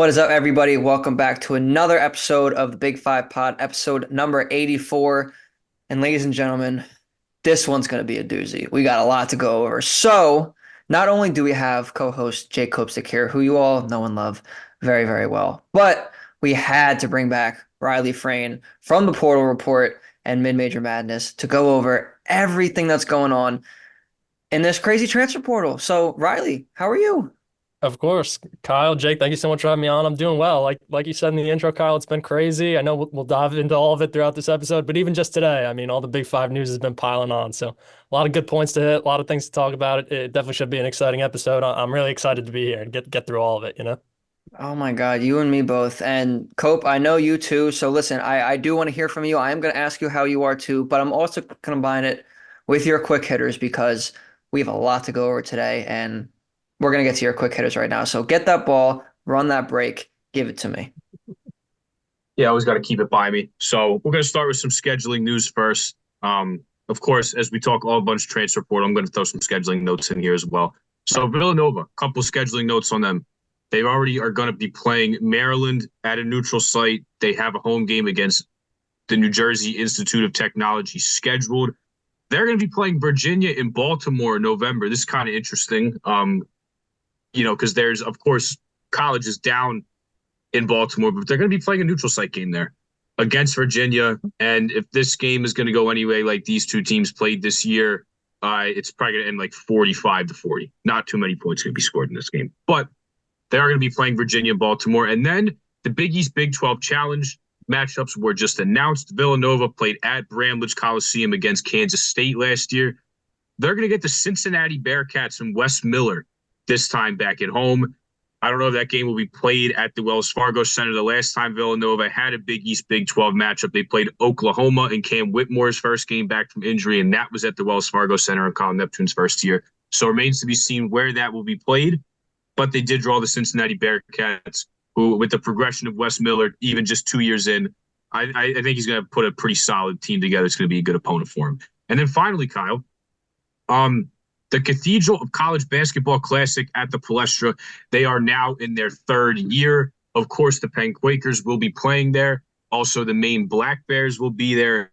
What is up, everybody? Welcome back to another episode of the Big Five Pod, episode number 84. And ladies and gentlemen, this one's going to be a doozy. We got a lot to go over. So, not only do we have co-host Jake Kopsick here, who you all know and love very, very well, but we had to bring back Riley Frain from the Portal Report and Mid-Major Madness to go over everything that's going on in this crazy transfer portal. So, Riley, how are you? Of course, Kyle, Jake, thank you so much for having me on. I'm doing well. Like you said in the intro, Kyle, it's been crazy. I know we'll dive into all of it throughout this episode, but even just today, I mean, all the Big Five news has been piling on. So a lot of good points to hit, a lot of things to talk about. It definitely should be an exciting episode. I'm really excited to be here and get through all of it, you know? Oh my God, you and me both. And Cope, I know you too. So listen, I do want to hear from you. I am going to ask you how you are too, but I'm also going to combine it with your quick hitters because we have a lot to go over today and we're going to get to your quick hitters right now. So get that ball, run that break, give it to me. Yeah, I always got to keep it by me. So we're going to start with some scheduling news first. Of course, as we talk all a bunch of transfer portal, I'm going to throw some scheduling notes in here as well. So Villanova, a couple scheduling notes on them. They already are going to be playing Maryland at a neutral site. They have a home game against the New Jersey Institute of Technology scheduled. They're going to be playing Virginia in Baltimore in November. This is kind of interesting, because there's, of course, colleges down in Baltimore, but they're going to be playing a neutral site game there against Virginia. And if this game is going to go anyway, like these two teams played this year, it's probably going to end like 45-40. Not too many points going to be scored in this game, but they are going to be playing Virginia and Baltimore. And then the Big East Big 12 Challenge matchups were just announced. Villanova played at Bramlage Coliseum against Kansas State last year. They're going to get the Cincinnati Bearcats and Wes Miller this time back at home. I don't know if that game will be played at the Wells Fargo Center. The last time Villanova had a Big East Big 12 matchup, they played Oklahoma in Cam Whitmore's first game back from injury, and that was at the Wells Fargo Center in Colin Neptune's first year. So it remains to be seen where that will be played. But they did draw the Cincinnati Bearcats, who, with the progression of Wes Miller, even just 2 years in, I think he's going to put a pretty solid team together. It's going to be a good opponent for him. And then finally, Kyle, the Cathedral of College Basketball Classic at the Palestra, they are now in their third year. Of course, the Penn Quakers will be playing there. Also, the Maine Black Bears will be there.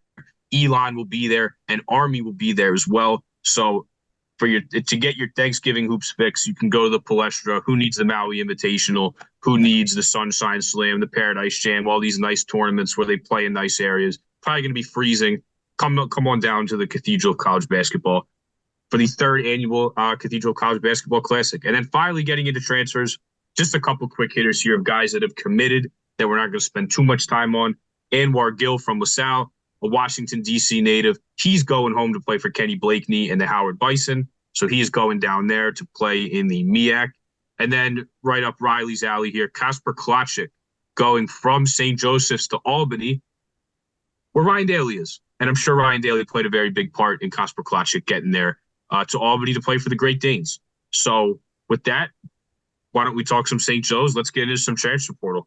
Elon will be there, and Army will be there as well. So to get your Thanksgiving hoops fix, you can go to the Palestra. Who needs the Maui Invitational? Who needs the Sunshine Slam, the Paradise Jam, all these nice tournaments where they play in nice areas? Probably going to be freezing. Come on down to the Cathedral of College Basketball for the third annual Cathedral College Basketball Classic. And then finally getting into transfers, just a couple quick hitters here of guys that have committed that we're not going to spend too much time on. Anwar Gill from LaSalle, a Washington, D.C. native. He's going home to play for Kenny Blakeney and the Howard Bison. So he is going down there to play in the MEAC. And then right up Riley's alley here, Kasper Klacik going from St. Joseph's to Albany, where Ryan Daly is. And I'm sure Ryan Daly played a very big part in Kasper Klacik getting there to Albany to play for the Great Danes. So with that, why don't we talk some St. Joe's? Let's get into some transfer portal.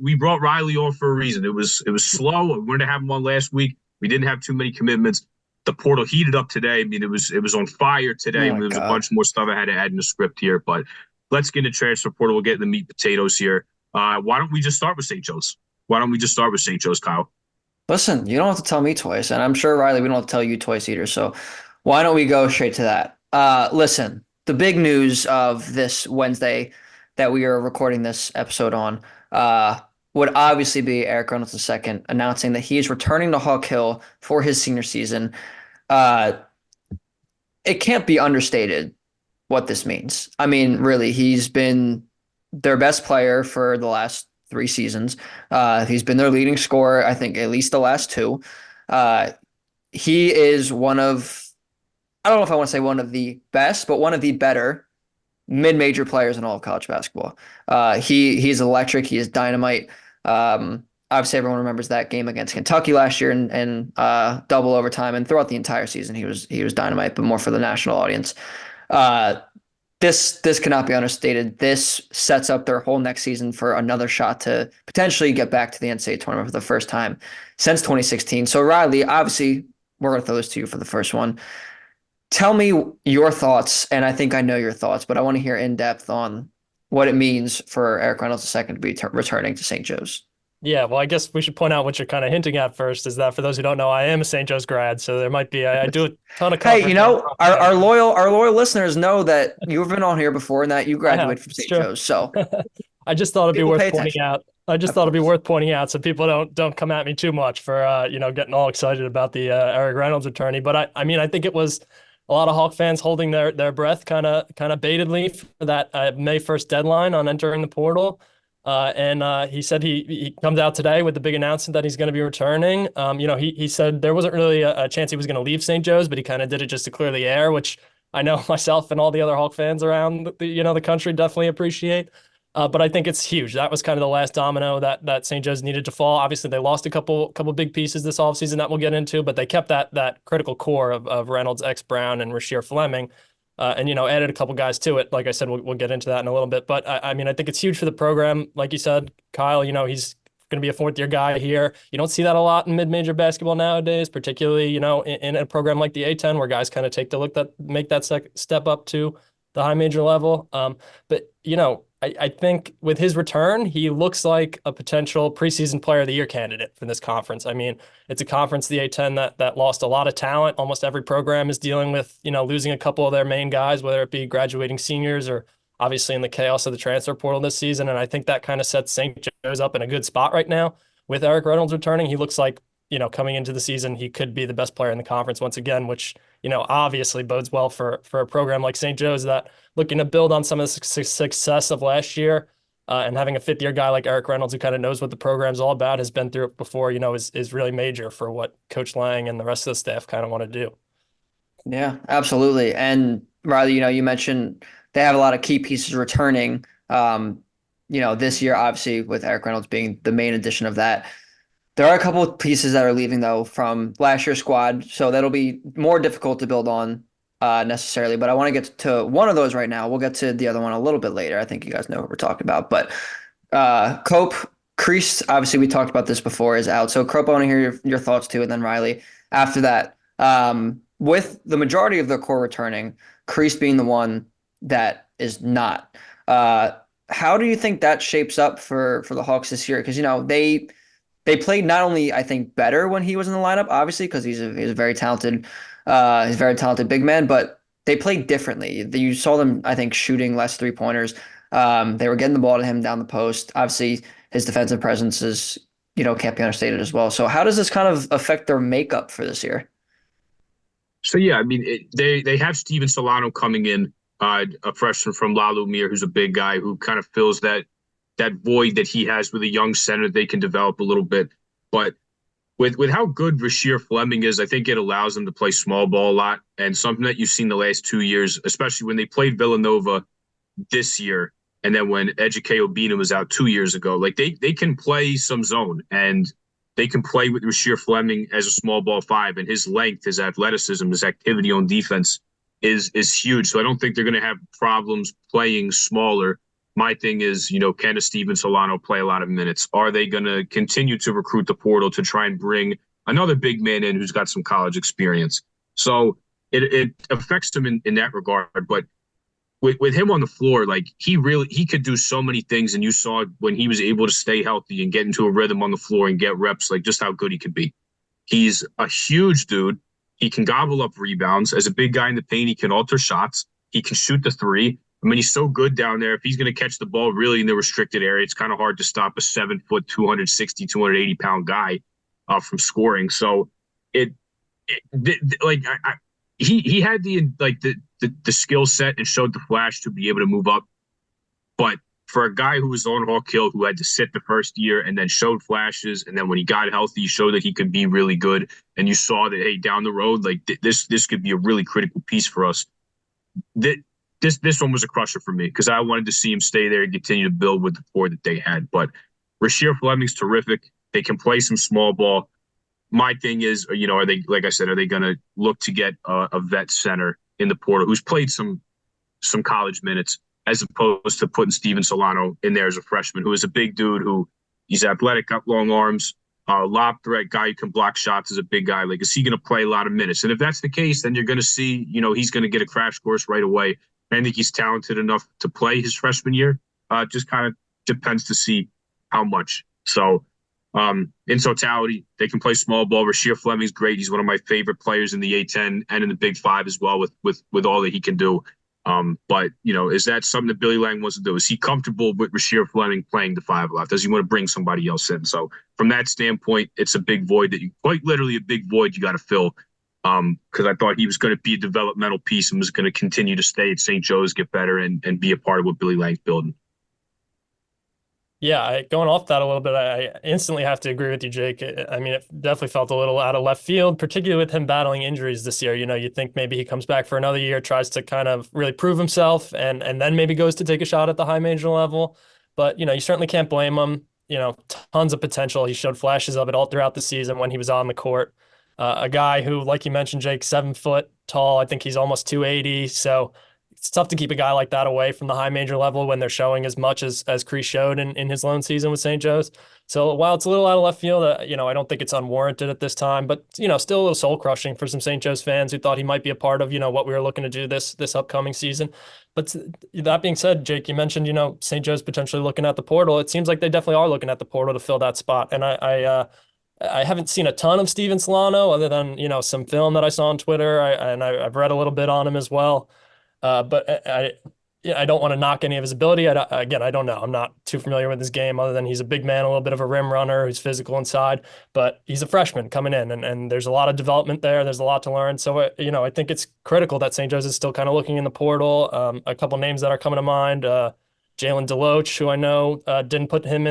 We brought Riley on for a reason. It was slow. We wanted to have him on last week. We didn't have too many commitments. The portal heated up today. I mean, it was on fire today. Oh my There was a God. bunch more stuff I had to add in the script here, but let's get into transfer portal. We'll get in the meat potatoes here. Why don't we just start with St. Joe's? Why don't we just start with St. Joe's, Kyle? Listen, you don't have to tell me twice, and I'm sure, Riley, we don't have to tell you twice either. So why don't we go straight to that? Listen, the big news of this Wednesday that we are recording this episode on would obviously be Erik Reynolds II announcing that he is returning to Hawk Hill for his senior season. Uh, it can't be understated what this means. I mean, really, he's been their best player for the last 3 seasons. He's been their leading scorer, I think, at least the last two. Uh, he is one of, I don't know if I want to say one of the best, but one of the better mid-major players in all of college basketball. He's electric. He is dynamite. Obviously, everyone remembers that game against Kentucky last year and double overtime, and throughout the entire season, he was dynamite, but more for the national audience. Uh, this cannot be understated. This sets up their whole next season for another shot to potentially get back to the NCAA tournament for the first time since 2016. So Riley, obviously, we're going to throw this to you for the first one. Tell me your thoughts, and I think I know your thoughts, but I want to hear in depth on what it means for Erik Reynolds II to be returning to St. Joe's. Yeah, well, I guess we should point out what you're kind of hinting at first is that for those who don't know, I am a St. Joe's grad, so there might be I do a ton of Hey, coverage there across the country. our loyal listeners know that you've been on here before and that you I have, graduated from it's St. true. Joe's. So I just thought it'd be people pay worth pointing attention, out. I just of thought it'd be course. worth pointing out so people don't come at me too much for getting all excited about the Erik Reynolds attorney. But I mean I think it was a lot of Hawk fans holding their breath kind of baitedly for that May 1st deadline on entering the portal. And he said he comes out today with the big announcement that he's going to be returning. He said there wasn't really a chance he was going to leave St. Joe's, but he kind of did it just to clear the air, which I know myself and all the other Hawk fans around the country definitely appreciate. But I think it's huge. That was kind of the last domino that St. Joe's needed to fall. Obviously, they lost a couple big pieces this offseason that we'll get into, but they kept that critical core of Reynolds, X Brown, and Rasheer Fleming, and added a couple guys to it. Like I said, we'll get into that in a little bit. But I mean, I think it's huge for the program. Like you said, Kyle, he's going to be a fourth year guy here. You don't see that a lot in mid-major basketball nowadays, particularly in a program like the A10 where guys kind of make that step up to the high major level. But I think with his return, he looks like a potential preseason player of the year candidate for this conference. I mean, it's a conference, the A10, that lost a lot of talent. Almost every program is dealing with, losing a couple of their main guys, whether it be graduating seniors or obviously in the chaos of the transfer portal this season. And I think that kind of sets St. Joe's up in a good spot right now. With Erik Reynolds returning, he looks like, coming into the season, he could be the best player in the conference once again, which, obviously bodes well for a program like St. Joe's that looking to build on some of the success of last year, and having a fifth year guy like Erik Reynolds who kind of knows what the program's all about, has been through it before, is really major for what Coach Lang and the rest of the staff kind of want to do. Yeah, absolutely. And Riley, you mentioned they have a lot of key pieces returning. This year, obviously, with Erik Reynolds being the main addition of that. There are a couple of pieces that are leaving though from last year's squad, so that'll be more difficult to build on necessarily. But I want to get to one of those right now. We'll get to the other one a little bit later. I think you guys know what we're talking about. But Cope, Kreist, obviously we talked about this before, is out. So Cope, I want to hear your thoughts too, and then Riley. After that, with the majority of their core returning, Kreist being the one that is not. How do you think that shapes up for the Hawks this year? Because they played not only, I think, better when he was in the lineup, obviously, because he's a very talented, big man, but they played differently. You saw them, I think, shooting less three-pointers. They were getting the ball to him down the post. Obviously, his defensive presence is, can't be understated as well. So how does this kind of affect their makeup for this year? So yeah, I mean, they have Steven Solano coming in, a freshman from La Lumiere, who's a big guy who kind of fills that void that he has with a young center. They can develop a little bit, but with how good Rasheer Fleming is, I think it allows them to play small ball a lot, and something that you've seen the last 2 years, especially when they played Villanova this year, and then when Ejike Obina was out 2 years ago. Like they can play some zone, and they can play with Rasheer Fleming as a small ball five, and his length, his athleticism, his activity on defense is huge. So I don't think they're going to have problems playing smaller. My thing is, can a Steven Solano play a lot of minutes? Are they going to continue to recruit the portal to try and bring another big man in who's got some college experience? So it affects them in that regard. But with him on the floor, like he could do so many things. And you saw when he was able to stay healthy and get into a rhythm on the floor and get reps, like just how good he could be. He's a huge dude. He can gobble up rebounds. As a big guy in the paint, he can alter shots. He can shoot the three. I mean, he's so good down there. If he's going to catch the ball really in the restricted area, it's kind of hard to stop a 7 foot, 260, 280 pound guy from scoring. So he had the skill set and showed the flash to be able to move up. But for a guy who was on Hawk Hill, who had to sit the first year and then showed flashes, and then when he got healthy, he showed that he could be really good. And you saw that, hey, down the road, like this could be a really critical piece for us. This one was a crusher for me because I wanted to see him stay there and continue to build with the core that they had. But Rasheer Fleming's terrific. They can play some small ball. My thing is, are they, like I said, are they going to look to get a vet center in the portal who's played some college minutes, as opposed to putting Steven Solano in there as a freshman, who is a big dude, who he's athletic, got long arms, lob threat guy who can block shots, as a big guy. Like, is he going to play a lot of minutes? And if that's the case, then you're going to see, he's going to get a crash course right away. I think he's talented enough to play his freshman year. Just kind of depends to see how much. So in totality, they can play small ball. Rasheer Fleming's great. He's one of my favorite players in the A10 and in the Big Five as well with all that he can do. But is that something that Billy Lang wants to do? Is he comfortable with Rasheer Fleming playing the five left? Does he want to bring somebody else in? So from that standpoint, it's a big void that quite literally a big void you got to fill. Because I thought he was going to be a developmental piece and was going to continue to stay at St. Joe's, get better, and be a part of what Billy Lang's building. Yeah, going off that a little bit, I instantly have to agree with you, Jake. I mean, it definitely felt a little out of left field, particularly with him battling injuries this year. You think maybe he comes back for another year, tries to kind of really prove himself, and then maybe goes to take a shot at the high major level. But you certainly can't blame him. Tons of potential. He showed flashes of it all throughout the season when he was on the court. A guy who, like you mentioned, Jake, 7 foot tall. I think he's almost 280. So it's tough to keep a guy like that away from the high major level when they're showing as much as Kreese showed in his lone season with St. Joe's. So while it's a little out of left field, I don't think it's unwarranted at this time, but still a little soul crushing for some St. Joe's fans who thought he might be a part of what we were looking to do this upcoming season. But that being said, Jake, you mentioned St. Joe's potentially looking at the portal. It seems like they definitely are looking at the portal to fill that spot, and I haven't seen a ton of Steven Solano other than some film that I saw on Twitter, I've read a little bit on him as well. But I don't want to knock any of his ability. Again, I don't know. I'm not too familiar with his game other than he's a big man, a little bit of a rim runner who's physical inside, but he's a freshman coming in and there's a lot of development there. There's a lot to learn. So, I think it's critical that St. Joe's is still kind of looking in the portal. A couple names that are coming to mind, Jalen Deloach, who I know didn't put him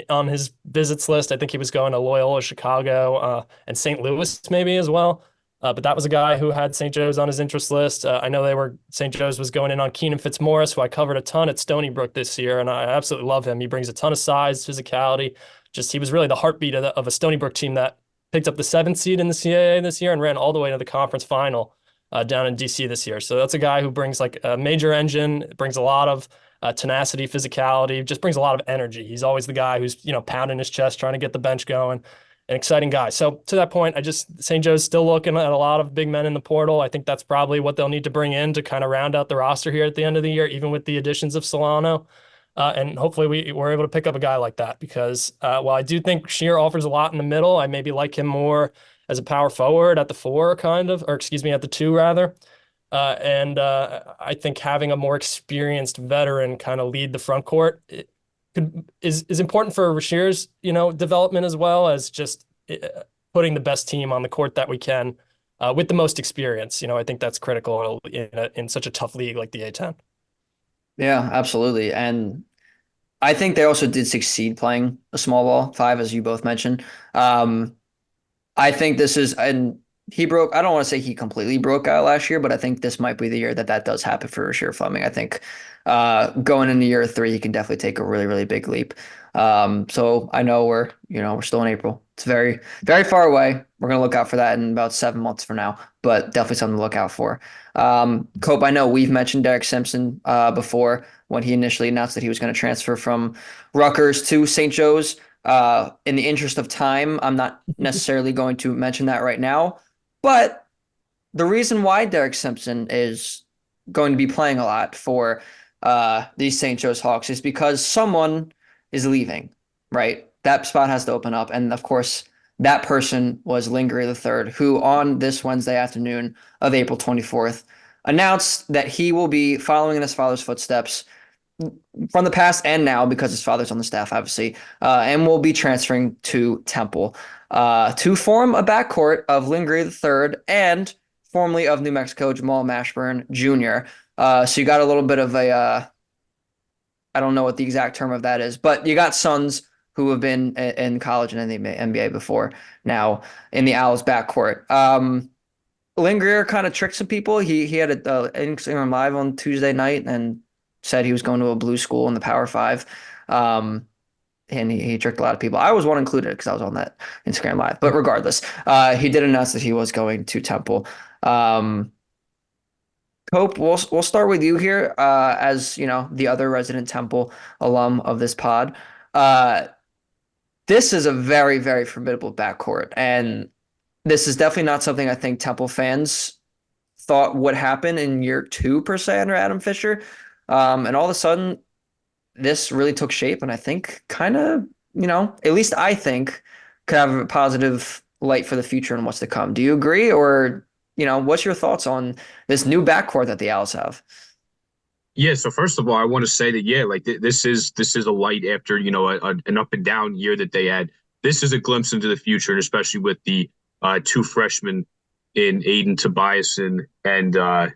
on his visits list. I think he was going to Loyola Chicago and St. Louis maybe as well. But that was a guy who had St. Joe's on his interest list. I know St. Joe's was going in on Keenan Fitzmaurice, who I covered a ton at Stony Brook this year, and I absolutely love him. He brings a ton of size, physicality. He was really the heartbeat of a Stony Brook team that picked up the 7th seed in the CAA this year and ran all the way to the conference final down in DC this year. So that's a guy who brings like a major engine, brings a lot of tenacity, physicality, just brings a lot of energy. He's always the guy who's pounding his chest, trying to get the bench going. An exciting guy. So to that point, St. Joe's still looking at a lot of big men in the portal. I think that's probably what they'll need to bring in to kind of round out the roster here at the end of the year, even with the additions of Solano. And hopefully we're able to pick up a guy like that because while I do think Shear offers a lot in the middle, I maybe like him more as a power forward at the 4 kind of, or excuse me, at the 2 rather. I think having a more experienced veteran kind of lead the front court is important for Rasheer's, development as well as just putting the best team on the court that we can with the most experience. I think that's critical in such a tough league like the A10. Yeah, absolutely. And I think they also did succeed playing a small ball 5, as you both mentioned. I think this is, and I don't want to say he completely broke out last year, but I think this might be the year that does happen for Rasheer Fleming. I think going into year 3, he can definitely take a really, really big leap. So I know we're still in April. It's very, very far away. We're going to look out for that in about 7 months from now, but definitely something to look out for. Cope, I know we've mentioned Derek Simpson before when he initially announced that he was going to transfer from Rutgers to St. Joe's. In the interest of time, I'm not necessarily going to mention that right now. But the reason why Derek Simpson is going to be playing a lot for these St. Joe's Hawks is because someone is leaving, right? That spot has to open up. And of course, that person was Lingerie III, who on this Wednesday afternoon of April 24th announced that he will be following in his father's footsteps from the past and now because his father's on the staff, obviously, and will be transferring to Temple to form a backcourt of Lingerie III and formerly of New Mexico, Jamal Mashburn Jr. So you got a little bit of I don't know what the exact term of that is, but you got sons who have been in college and in the NBA before now in the Owls backcourt. Lingerie kind of tricked some people. He had an Instagram Live on Tuesday night and said he was going to a blue school in the Power 5. And he tricked a lot of people. I was one included because I was on that Instagram Live. But regardless, he did announce that he was going to Temple. Cope, we'll start with you here as the other resident Temple alum of this pod. This is a very, very formidable backcourt, and this is definitely not something I think Temple fans thought would happen in year 2 per se under Adam Fisher. And all of a sudden, this really took shape, and I think kind of, at least I think could have a positive light for the future and what's to come. Do you agree, or what's your thoughts on this new backcourt that the Owls have? Yeah, so first of all, I want to say that yeah, like this is a light after an up and down year that they had. This is a glimpse into the future, and especially with the two freshmen in Aiden Tobias and Dylan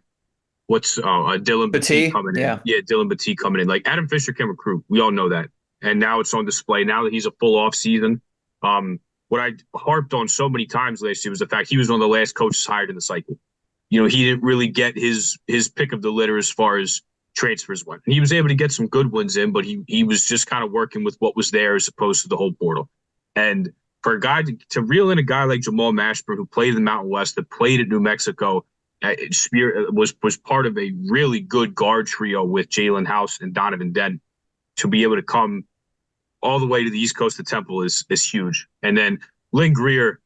Batiste Petit, coming in. yeah. Yeah, Dylan Batiste coming in. Like Adam Fisher can recruit. We all know that. And now it's on display. Now that he's a full off season. What I harped on so many times last year was the fact he was one of the last coaches hired in the cycle. He didn't really get his pick of the litter as far as transfers went. And he was able to get some good ones in, but he was just kind of working with what was there as opposed to the whole portal. And for a guy to reel in a guy like Jamal Mashburn, who played in the Mountain West, that played at New Mexico, was part of a really good guard trio with Jalen House and Donovan Dent, to be able to come all the way to the East Coast of Temple is huge. And then Lynn Greer,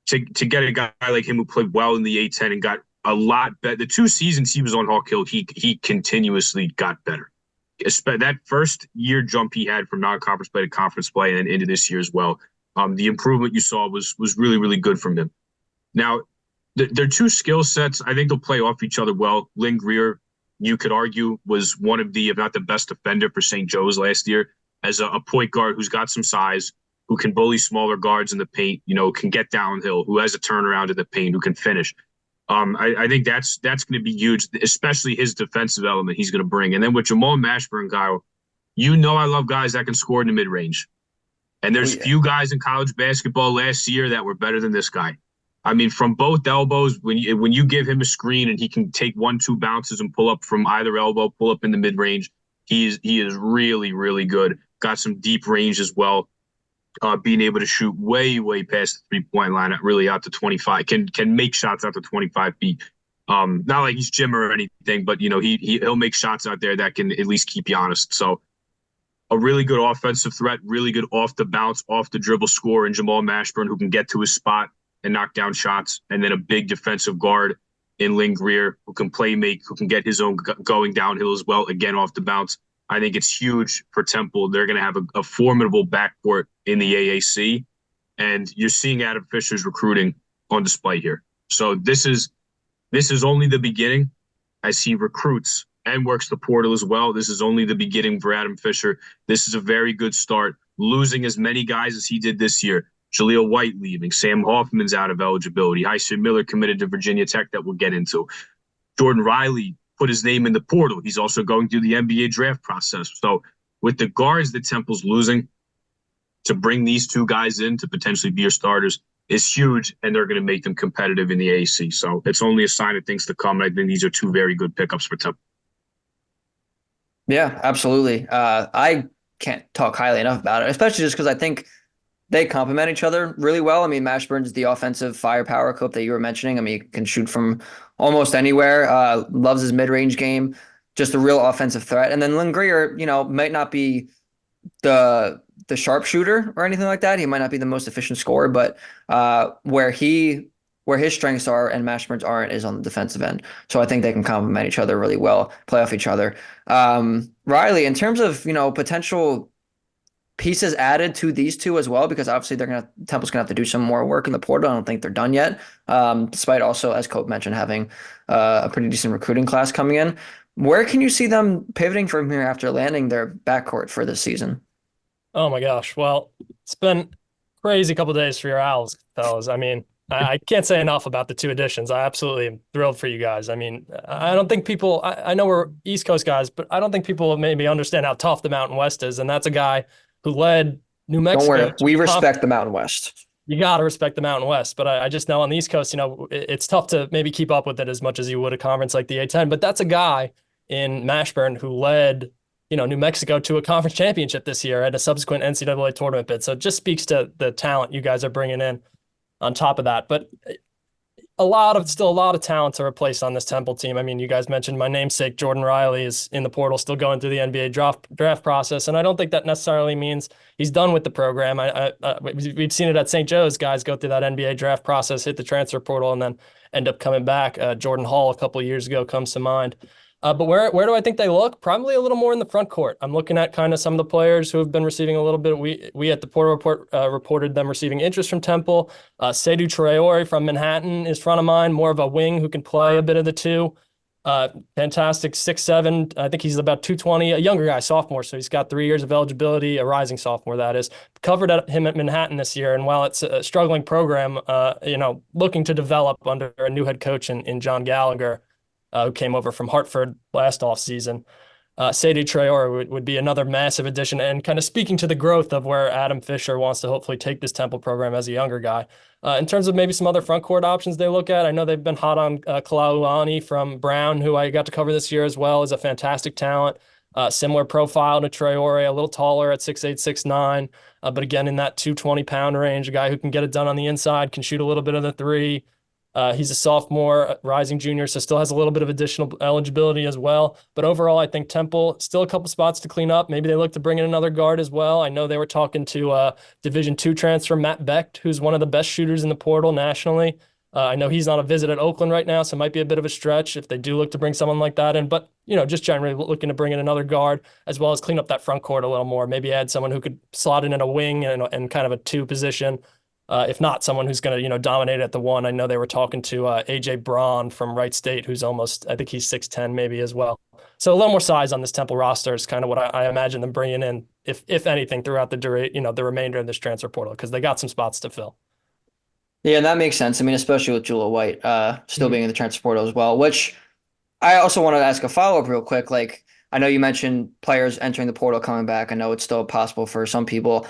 to get a guy like him who played well in the A-10 and got a lot better. The 2 seasons he was on Hawk Hill, he continuously got better. That first year jump he had from non-conference play to conference play and into this year as well. The improvement you saw was really, really good from him. Now, their two skill sets, I think they'll play off each other well. Lynn Greer, you could argue, was one of the, if not the best defender for St. Joe's last year, as a point guard who's got some size, who can bully smaller guards in the paint, can get downhill, who has a turnaround in the paint, who can finish. I think that's going to be huge, especially his defensive element he's going to bring. And then with Jamal Mashburn, Kyle, I love guys that can score in the mid-range. And there's few guys in college basketball last year that were better than this guy. I mean, from both elbows, when you give him a screen and he can take 1-2 bounces and pull up from either elbow, pull up in the mid-range, he is really, really good. Got some deep range as well. Being able to shoot way, way past the three-point line, really out to 25, can make shots out to 25 feet. Not like he's Jim or anything, but he'll make shots out there that can at least keep you honest. So a really good offensive threat, really good off the bounce, off the dribble scorer in Jamal Mashburn, who can get to his spot and knock down shots, and then a big defensive guard in Lynn Greer, who can play make, who can get his own going downhill as well, again off the bounce. I think it's huge for Temple. They're going to have a formidable backcourt in the AAC, and you're seeing Adam Fisher's recruiting on display here. So this is only the beginning as he recruits and works the portal as well. This is only the beginning for Adam Fisher. This is a very good start. Losing as many guys as he did this year. Jaleel White leaving. Sam Hoffman's out of eligibility. Hyson Miller committed to Virginia Tech that we'll get into. Jordan Riley put his name in the portal. He's also going through the NBA draft process. So with the guards that Temple's losing, to bring these two guys in to potentially be your starters is huge, and they're going to make them competitive in the AAC. So it's only a sign of things to come. And I think these are two very good pickups for Temple. Yeah, absolutely. I can't talk highly enough about it, especially just because I think they complement each other really well. I mean, Mashburn's the offensive firepower clip that you were mentioning. I mean, he can shoot from almost anywhere. Loves his mid-range game. Just a real offensive threat. And then Lynn Greer, might not be the sharpshooter or anything like that. He might not be the most efficient scorer, but where his strengths are and Mashburn's aren't is on the defensive end. So I think they can complement each other really well, play off each other. Riley, in terms of potential pieces added to these two as well, because obviously Temple's gonna have to do some more work in the portal. I don't think they're done yet, despite also, as Cope mentioned, having a pretty decent recruiting class coming in. Where can you see them pivoting from here after landing their backcourt for this season? Oh my gosh. Well, it's been crazy couple of days for your Owls, fellas. I mean, I can't say enough about the two additions. I absolutely am thrilled for you guys. I mean, I don't think people, I know we're East Coast guys, but I don't think people maybe understand how tough the Mountain West is. And that's a guy who led New Mexico. Don't worry, we respect the Mountain West. You got to respect the Mountain West. But I just know on the East Coast, it's tough to maybe keep up with it as much as you would a conference like the A-10. But that's a guy in Mashburn who led New Mexico to a conference championship this year at a subsequent NCAA tournament bid. So it just speaks to the talent you guys are bringing in on top of that. But still a lot of talent to replace on this Temple team. I mean, you guys mentioned my namesake, Jordan Riley, is in the portal, still going through the NBA draft process. And I don't think that necessarily means he's done with the program. We've seen it at St. Joe's. Guys go through that NBA draft process, hit the transfer portal, and then end up coming back. Jordan Hall a couple of years ago comes to mind. But where do I think they look? Probably a little more in the front court. I'm looking at kind of some of the players who have been receiving a little bit. We at the Portal Report reported them receiving interest from Temple. Seydou Traore from Manhattan is front of mind, more of a wing who can play a bit of the two. Fantastic 6'7". I think he's about 220, a younger guy, sophomore, so he's got 3 years of eligibility, a rising sophomore, that is. Covered him at Manhattan this year, and while it's a struggling program, looking to develop under a new head coach in John Gallagher, who came over from Hartford last offseason. Seydou Traore would be another massive addition, and kind of speaking to the growth of where Adam Fisher wants to hopefully take this Temple program as a younger guy. In terms of maybe some other front court options they look at, I know they've been hot on Kalauani from Brown, who I got to cover this year as well, is a fantastic talent. Similar profile to Traore, a little taller at 6'8", 6'9", but again in that 220-pound range, a guy who can get it done on the inside, can shoot a little bit of the three. He's a sophomore, rising junior, so still has a little bit of additional eligibility as well. But overall, I think Temple, still a couple spots to clean up. Maybe they look to bring in another guard as well. I know they were talking to Division II transfer Matt Becht, who's one of the best shooters in the portal nationally. I know he's on a visit at Oakland right now, so it might be a bit of a stretch if they do look to bring someone like that in. But, just generally looking to bring in another guard as well as clean up that front court a little more. Maybe add someone who could slot in a wing and kind of a two position. If not, someone who's going to, dominate at the one. I know they were talking to AJ Braun from Wright State, who's almost, I think he's 6'10" maybe as well. So a little more size on this Temple roster is kind of what I imagine them bringing in, if anything, throughout the remainder of this transfer portal, because they got some spots to fill. Yeah, that makes sense. I mean, especially with Jewel White still being in the transfer portal as well, which I also wanted to ask a follow-up real quick. Like, I know you mentioned players entering the portal coming back. I know it's still possible for some people.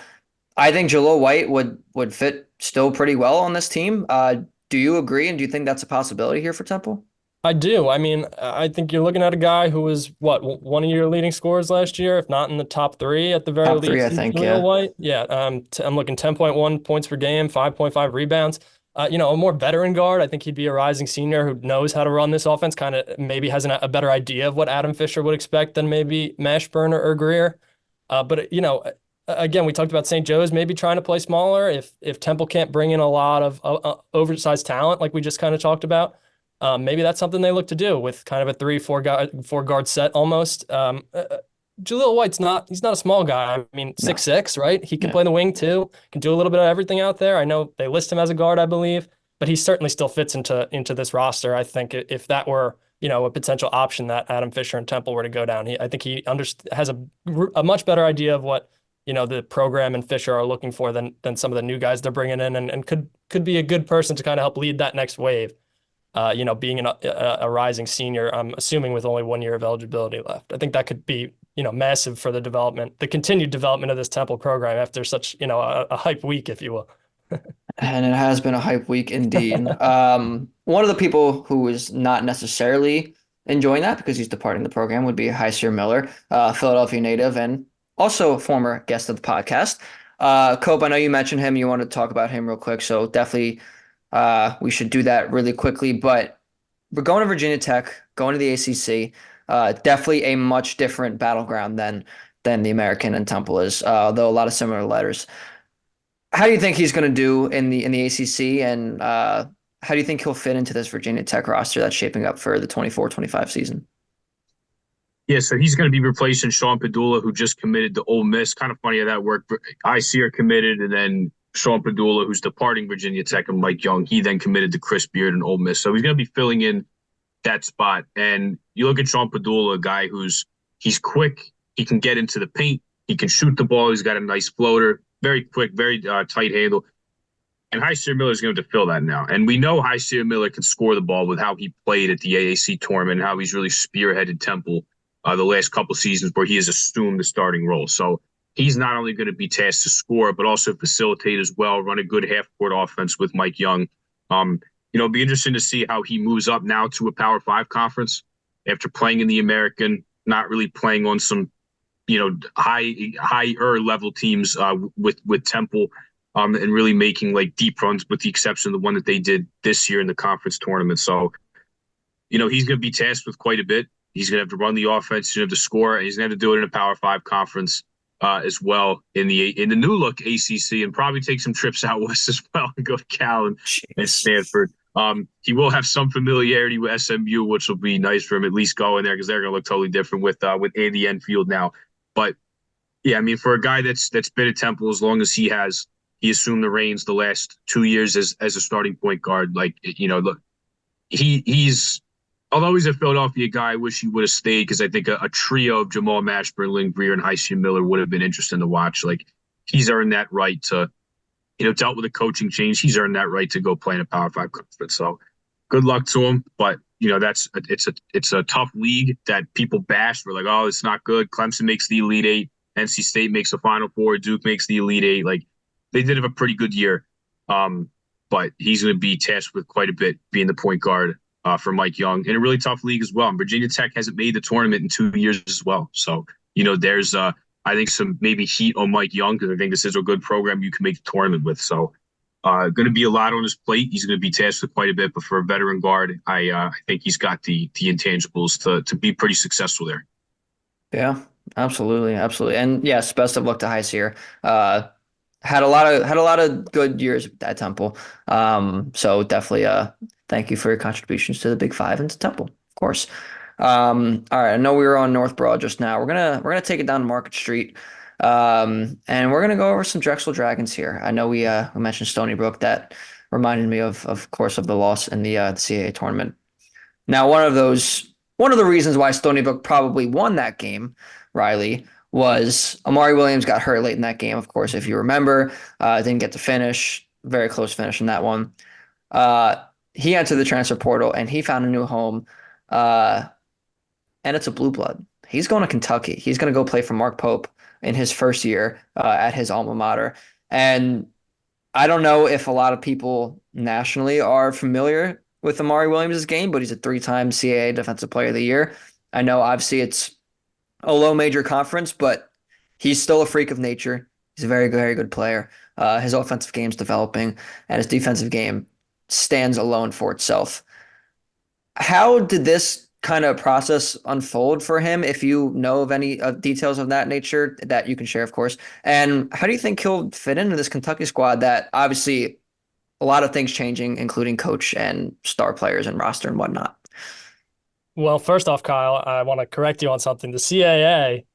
I think Jaleel White would fit still pretty well on this team. Do you agree, and do you think that's a possibility here for Temple? I do. I mean, I think you're looking at a guy who was one of your leading scorers last year, if not in the top three at the very Top three, least. I think, Jaleel yeah. White, yeah. I'm looking 10.1 points per game, 5.5 rebounds. A more veteran guard. I think he'd be a rising senior who knows how to run this offense. Kind of maybe has a better idea of what Adam Fisher would expect than maybe Mashburn or Greer. But again, we talked about St. Joe's maybe trying to play smaller. If Temple can't bring in a lot of oversized talent, like we just kind of talked about, maybe that's something they look to do with kind of a 3-4 guard set almost. Jaleel White's he's not a small guy. I mean, No. 6'6", right? He can Yeah. play the wing too, can do a little bit of everything out there. I know they list him as a guard, I believe, but he certainly still fits into this roster. I think if that were, a potential option that Adam Fisher and Temple were to go down, I think he has a much better idea of what, the program and Fisher are looking for than some of the new guys they're bringing in, and could be a good person to kind of help lead that next wave. Being a rising senior, I'm assuming with only 1 year of eligibility left. I think that could be, massive for the continued development of this Temple program after such, a hype week, if you will. And it has been a hype week indeed. One of the people who is not necessarily enjoying that because he's departing the program would be Hysier Miller, Philadelphia native and also former guest of the podcast. Cope, I know you mentioned him. You want to talk about him real quick, so definitely we should do that really quickly. But we're going to Virginia Tech, going to the ACC. Definitely a much different battleground than the American and Temple is, though a lot of similar letters. How do you think he's going to do in the ACC, and how do you think he'll fit into this Virginia Tech roster that's shaping up for the 24-25 season? Yeah, so he's going to be replacing Sean Padula, who just committed to Ole Miss. Kind of funny how that worked. Hysier committed, and then Sean Padula, who's departing Virginia Tech, and Mike Young, he then committed to Chris Beard and Ole Miss. So he's going to be filling in that spot. And you look at Sean Padula, a guy he's quick, he can get into the paint, he can shoot the ball, he's got a nice floater, very quick, very tight handle. And Hysier Miller is going to fill that now. And we know Hysier Miller can score the ball with how he played at the AAC tournament, how he's really spearheaded Temple the last couple seasons where he has assumed the starting role. So he's not only going to be tasked to score, but also facilitate as well, run a good half-court offense with Mike Young. It'll be interesting to see how he moves up now to a Power 5 conference after playing in the American, not really playing on some, higher level teams with Temple, and really making like deep runs with the exception of the one that they did this year in the conference tournament. So, he's going to be tasked with quite a bit. He's going to have to run the offense, he's going to have to score, and he's going to have to do it in a Power 5 conference as well in the new look ACC, and probably take some trips out west as well and go to Cal and Stanford. He will have some familiarity with SMU, which will be nice for him at least going there because they're going to look totally different with Andy Enfield now. But yeah, I mean, for a guy that's been at Temple as long as he has, he assumed the reins the last 2 years as a starting point guard. Like, look, he's although he's a Philadelphia guy, I wish he would have stayed because I think a trio of Jamal Mashburn, Lynn Greer, and Hyson Miller would have been interesting to watch. Like, he's earned that right to, dealt with a coaching change. He's earned that right to go play in a Power Five conference. So good luck to him. But it's a tough league that people bash. We're like, oh, it's not good. Clemson makes the Elite Eight. NC State makes the Final Four. Duke makes the Elite Eight. Like, they did have a pretty good year. But he's going to be tasked with quite a bit being the point guard for Mike Young in a really tough league as well. And Virginia Tech hasn't made the tournament in 2 years as well. So, there's I think some maybe heat on Mike Young because I think this is a good program you can make the tournament with. So going to be a lot on his plate. He's going to be tasked with quite a bit, but for a veteran guard, I think he's got the intangibles to be pretty successful there. Yeah, absolutely, absolutely. And yes, best of luck to Hysier. Had a lot of good years at Temple. So definitely thank you for your contributions to the Big Five and to Temple, of course. All right, I know we were on North Broad just now. We're gonna take it down to Market Street. And we're gonna go over some Drexel Dragons here. I know we mentioned Stony Brook. That reminded me of course of the loss in the CAA tournament. Now, one of the reasons why Stony Brook probably won that game, Riley, was Amari Williams got hurt late in that game. Of course, if you remember, didn't get to finish. Very close finish in that one. He entered the transfer portal and he found a new home. And it's a blue blood. He's going to Kentucky. He's going to go play for Mark Pope in his first year at his alma mater. And I don't know if a lot of people nationally are familiar with Amari Williams' game, but he's a three-time CAA Defensive Player of the Year. I know obviously it's a low major conference, but he's still a freak of nature. He's a very good player. His offensive game's developing, and his defensive game stands alone for itself. How did this kind of process unfold for him, if you know of any details of that nature that you can share, of course? And how do you think he'll fit into this Kentucky squad that obviously a lot of things changing, including coach and star players and roster and whatnot? Well, first off, Kyle, I want to correct you on something. The CAA,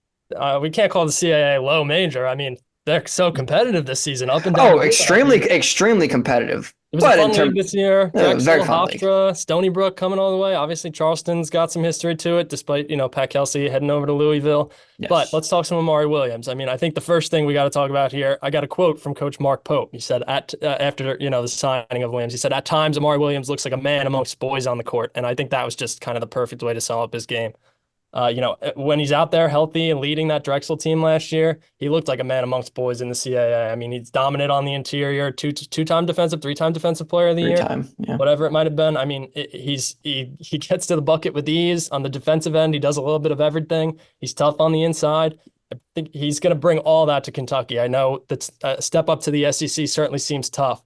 we can't call the CAA low major. I mean, they're so competitive this season, up and down. Oh, extremely competitive. It was a fun league this year. Drexel, very fun league. Hofstra, Stony Brook coming all the way. Obviously, Charleston's got some history to it, despite, Pat Kelsey heading over to Louisville. Yes. But let's talk some Amari Williams. I mean, I think the first thing we got to talk about here, I got a quote from Coach Mark Pope. He said after, the signing of Williams, he said, "At times, Amari Williams looks like a man amongst boys on the court." And I think that was just kind of the perfect way to sum up his game. When he's out there healthy and leading that Drexel team last year, he looked like a man amongst boys in the CAA. I mean, he's dominant on the interior, three-time defensive player of the year, yeah. Whatever it might have been. I mean, he gets to the bucket with ease on the defensive end. He does a little bit of everything. He's tough on the inside. I think he's going to bring all that to Kentucky. I know that a step up to the SEC certainly seems tough,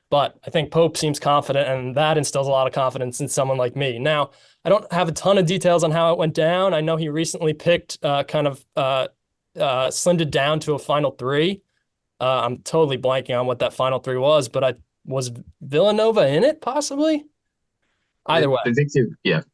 but I think Pope seems confident, and that instills a lot of confidence in someone like me. Now, I don't have a ton of details on how it went down. I know he recently picked slimmed it down to a Final Three. I'm totally blanking on what that Final Three was, but was Villanova in it possibly? Either way. I think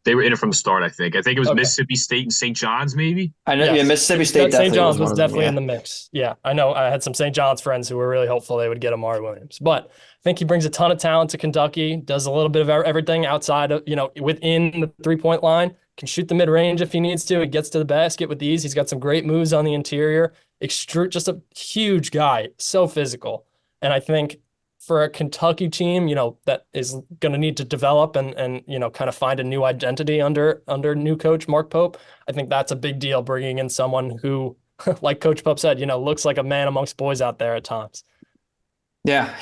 they were in it from the start, I think. I think it was Mississippi State and St. John's, maybe. I know, yes. Mississippi State definitely St. John's was definitely them, in the mix. Yeah, I know I had some St. John's friends who were really hopeful they would get Amari Williams. But I think he brings a ton of talent to Kentucky, does a little bit of everything outside of, within the three-point line, can shoot the mid-range if he needs to. He gets to the basket with ease. He's got some great moves on the interior. Just a huge guy, so physical. And I think for a Kentucky team, that is going to need to develop and kind of find a new identity under new coach Mark Pope, I think that's a big deal, bringing in someone who, like Coach Pope said, looks like a man amongst boys out there at times. Yeah,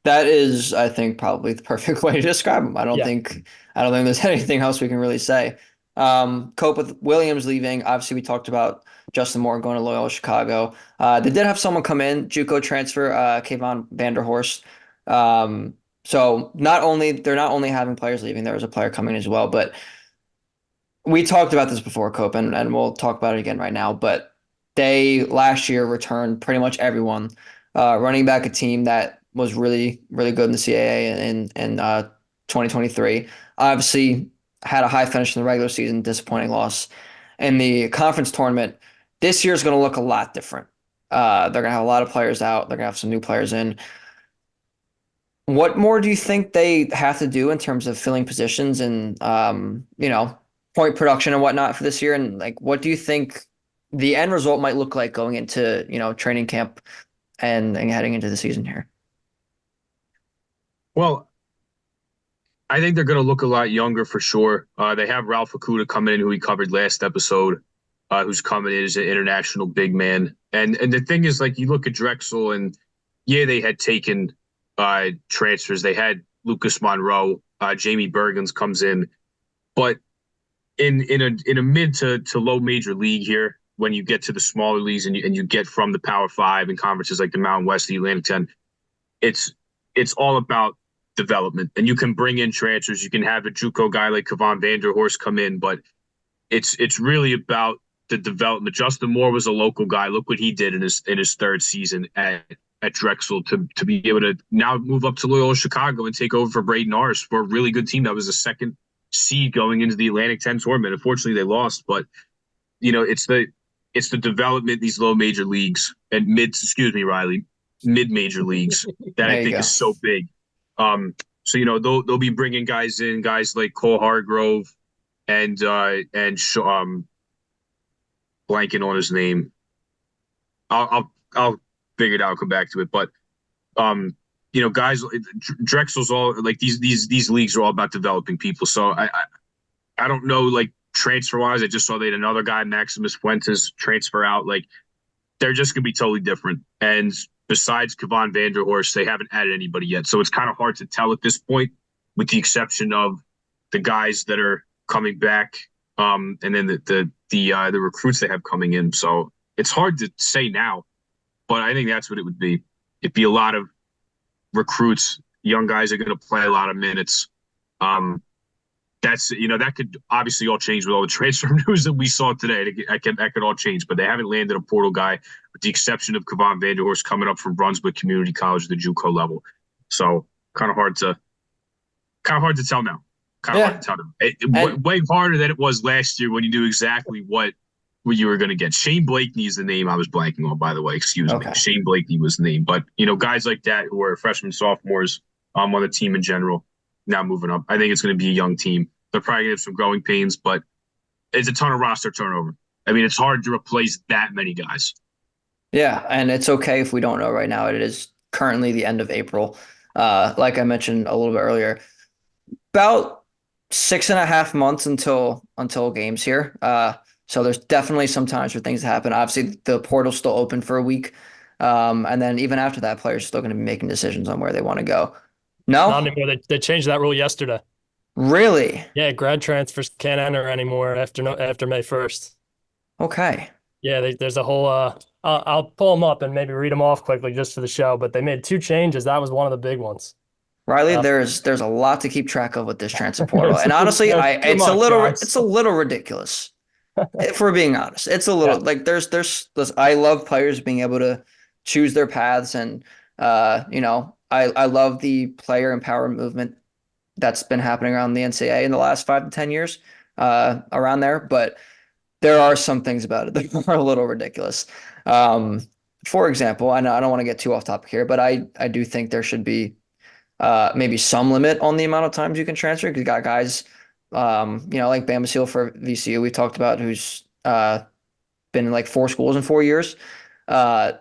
that is, I think, probably the perfect way to describe him. I don't think there's anything else we can really say. Cope with Williams leaving. Obviously, we talked about Justin Moore going to Loyola Chicago. They did have someone come in, JUCO transfer, Kayvon Vanderhorst. So they're not only having players leaving, there was a player coming as well. But we talked about this before, Cope, and we'll talk about it again right now. But they last year returned pretty much everyone, running back a team that was really, really good in the CAA in 2023. Obviously, had a high finish in the regular season, disappointing loss in the conference tournament. This year is going to look a lot different. They're going to have a lot of players out. They're going to have some new players in. What more do you think they have to do in terms of filling positions and point production and whatnot for this year? And like, what do you think the end result might look like going into training camp and heading into the season here? Well, I think they're going to look a lot younger for sure. They have Ralph Akuta coming in, who we covered last episode, who's coming in as an international big man. And the thing is, like, you look at Drexel, and yeah, they had taken transfers. They had Lucas Monroe, Jamie Bergens comes in, but in a mid to low major league here, when you get to the smaller leagues and you get from the Power Five and conferences like the Mountain West, the Atlantic 10, it's all about development. And you can bring in transfers. You can have a JUCO guy like Kevon Vanderhorst come in, but it's really about the development. Justin Moore was a local guy. Look what he did in his third season at Drexel to be able to now move up to Loyola Chicago and take over for Braden Ars for a really good team that was the second seed going into the Atlantic 10 tournament. Unfortunately, they lost, but it's the development, these low major leagues and mid major leagues that I think is so big. So they'll be bringing guys in, guys like Cole Hargrove and blanking on his name. I'll figure it out, come back to it. But guys, Drexel's all like these leagues are all about developing people. So I don't know, like, transfer wise. I just saw they had another guy, Maximus Fuentes, transfer out. Like, they're just gonna be totally different. And besides Kevon Vanderhorst, they haven't added anybody yet. So it's kind of hard to tell at this point, with the exception of the guys that are coming back, and then the recruits they have coming in. So it's hard to say now, but I think that's what it would be. It'd be a lot of recruits. Young guys are going to play a lot of minutes. That could obviously all change with all the transfer news that we saw today. That could all change, but they haven't landed a portal guy, with the exception of Kevon Vanderhorst coming up from Brunswick Community College, the JUCO level. So kind of hard to hard to tell now. Hard to tell. Way harder than it was last year when you knew exactly what you were going to get. Shane Blakeney is the name I was blanking on, by the way. Excuse me. Shane Blakeney was the name. But, guys like that who are freshmen, sophomores on the team in general, now moving up. I think it's going to be a young team. They're probably going to have some growing pains, but it's a ton of roster turnover. I mean, it's hard to replace that many guys. Yeah, and it's okay if we don't know right now. It is currently the end of April. Like I mentioned a little bit earlier, about 6.5 months until games here. So there's definitely some times for things to happen. Obviously, the portal's still open for a week. And then even after that, players are still going to be making decisions on where they want to go. No? Not anymore. They changed that rule yesterday. Really? Yeah, grad transfers can't enter anymore after May 1st. Okay. Yeah, there's a whole I'll pull them up and maybe read them off quickly just for the show, but they made 2 changes. That was one of the big ones. Riley, there's a lot to keep track of with this transfer portal. And honestly, it's a little ridiculous. If we're being honest, it's a little like there's I love players being able to choose their paths, and I love the player empowerment movement that's been happening around the NCAA in the last 5 to 10 years, around there. But there are some things about it that are a little ridiculous. For example, I know I don't want to get too off topic here, but I do think there should be maybe some limit on the amount of times you can transfer, because you got guys, like Bama Seal for VCU we talked about, who's been in like 4 schools in 4 years. I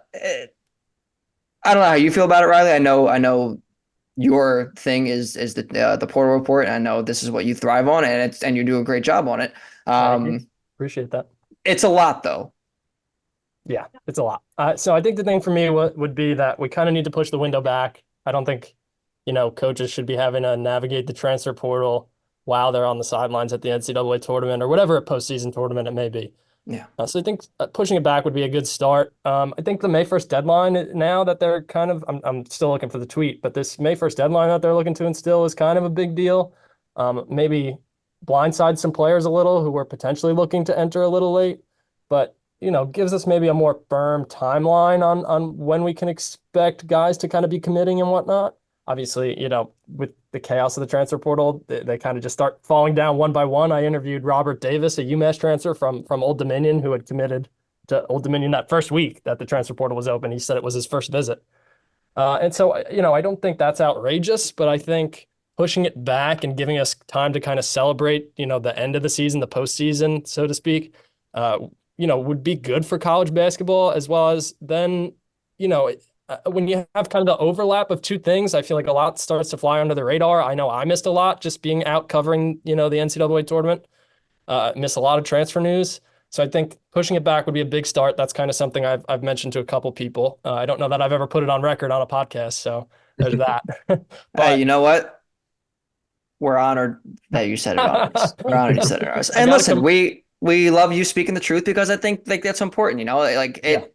don't know how you feel about it, Riley. I know your thing is the portal report, and I know this is what you thrive on, and you do a great job on it. Appreciate that. It's a lot, though. Yeah, it's a lot. So I think the thing for me would be that we kind of need to push the window back. I don't think, coaches should be having to navigate the transfer portal while they're on the sidelines at the NCAA tournament or whatever postseason tournament it may be. Yeah. So I think pushing it back would be a good start. I think the May 1st deadline now that they're I'm still looking for the tweet, but this May 1st deadline that they're looking to instill is kind of a big deal. Maybe blindside some players a little who were potentially looking to enter a little late, but gives us maybe a more firm timeline on when we can expect guys to kind of be committing and whatnot. obviously, with the chaos of the transfer portal, they kind of just start falling down one by one. I interviewed Robert Davis, a UMass transfer from Old Dominion, who had committed to Old Dominion that first week that the transfer portal was open. He said it was his first visit. And so, I don't think that's outrageous, but I think pushing it back and giving us time to kind of celebrate, the end of the season, the postseason, so to speak, would be good for college basketball, as well as then, when you have kind of the overlap of two things, I feel like a lot starts to fly under the radar. I know I missed a lot just being out covering, the NCAA tournament, missed a lot of transfer news. So I think pushing it back would be a big start. That's kind of something I've mentioned to a couple people. I don't know that I've ever put it on record on a podcast, so there's that. Hey, But you know what? We're honored that you said it on us. We're honored you said it on us. I And gotta listen, come. we love you speaking the truth because I think like that's important, like Yeah, it.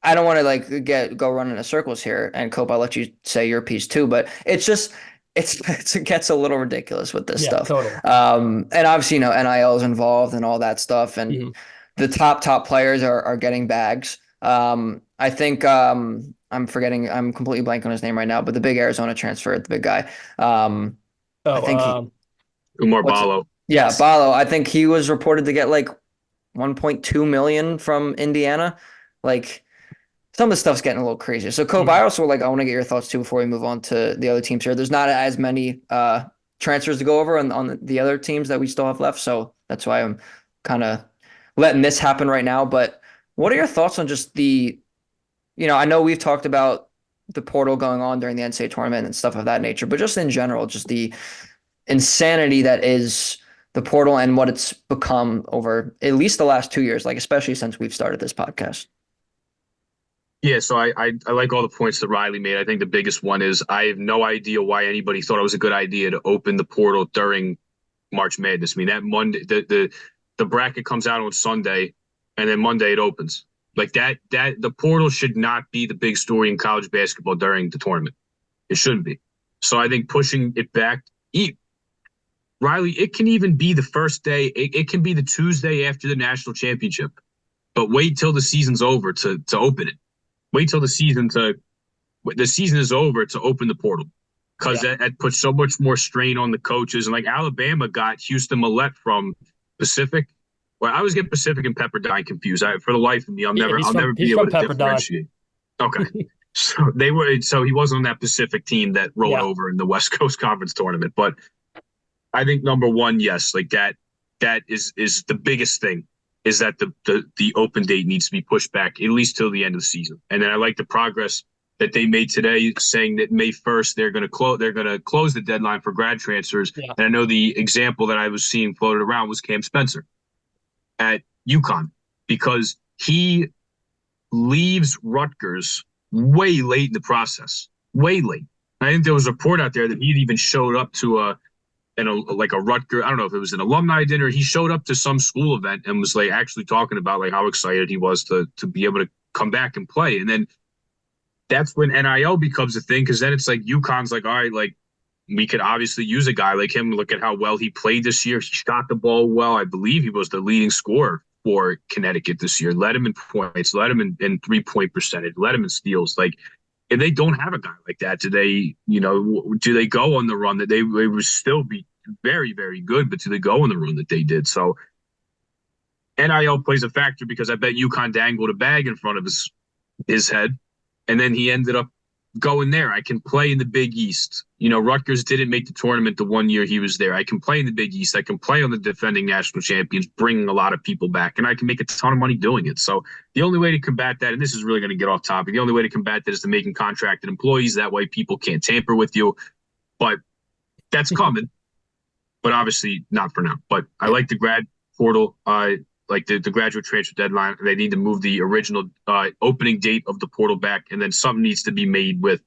I don't want to like go running in circles here. And Cope, I'll let you say your piece too, but it's just it gets a little ridiculous with this yeah, stuff. totally. And obviously, NIL is involved and all that stuff, and Mhm. the top players are getting bags. I think I'm completely blank on his name right now, but the big Arizona transfer, the big guy. I Oh, think Umar what's it? Ballo. Yeah, yes. Balo. I think he was reported to get like 1.2 million from Indiana. Like some of the stuff's getting a little crazy. So, Cope, I Mhm. also I want to get your thoughts too before we move on to the other teams here. There's not as many transfers to go over on the other teams that we still have left. So that's why I'm kind of letting this happen right now. But what are your thoughts on just I know we've talked about the portal going on during the NCAA tournament and stuff of that nature, but just in general, just the insanity that is the portal and what it's become over at least the last 2 years, like especially since we've started this podcast. Yeah, so I like all the points that Riley made. I think the biggest one is I have no idea why anybody thought it was a good idea to open the portal during March Madness. I mean, that Monday, the bracket comes out on Sunday, and then Monday it opens. Like that the portal should not be the big story in college basketball during the tournament. It shouldn't be. So I think pushing it back, Riley, it can even be the first day. It can be the Tuesday after the national championship. But wait till the season's over to open it. Wait till the season is over to open the portal, because Yeah. that puts so much more strain on the coaches. And like Alabama got Houston Millette from Pacific. Well, I always get Pacific and Pepperdine confused. For the life of me, He's I'll from never he's be able from to Pepperdine. differentiate. Okay. So he wasn't on that Pacific team that rolled Yeah. over in the West Coast Conference tournament. But I think number one, yes, like that is the biggest thing, is that the open date needs to be pushed back at least till the end of the season. And then I like the progress that they made today, saying that May 1st they're going to close the deadline for grad transfers. Yeah. And I know the example that I was seeing floated around was Cam Spencer at UConn, because he leaves Rutgers way late in the process, way late. I think there was a report out there that he'd even showed up to like a Rutgers, I don't know if it was an alumni dinner. He showed up to some school event and was like actually talking about like how excited he was to be able to come back and play. And then that's when NIL becomes a thing, because then it's like UConn's like, all right, like we could obviously use a guy like him. Look at how well he played this year. He shot the ball well. I believe he was the leading scorer for Connecticut this year. Led him in points, led him in 3-point percentage, led him in steals. Like, if they don't have a guy like that, do they go on the run that they would still be very, very good, but do they go on the run that they did? So NIL plays a factor, because I bet UConn dangled a bag in front of his head, and then he ended up going there. I can play in the Big East. Rutgers didn't make the tournament the one year he was there. I can play in the Big East. I can play on the defending national champions, bringing a lot of people back, and I can make a ton of money doing it. So the only way to combat that, and this is really going to get off topic, the only way to combat that is to make them contracted employees. That way people can't tamper with you. But that's coming, but obviously not for now. But I like the grad portal. Like the graduate transfer deadline. They need to move the original opening date of the portal back, and then something needs to be made with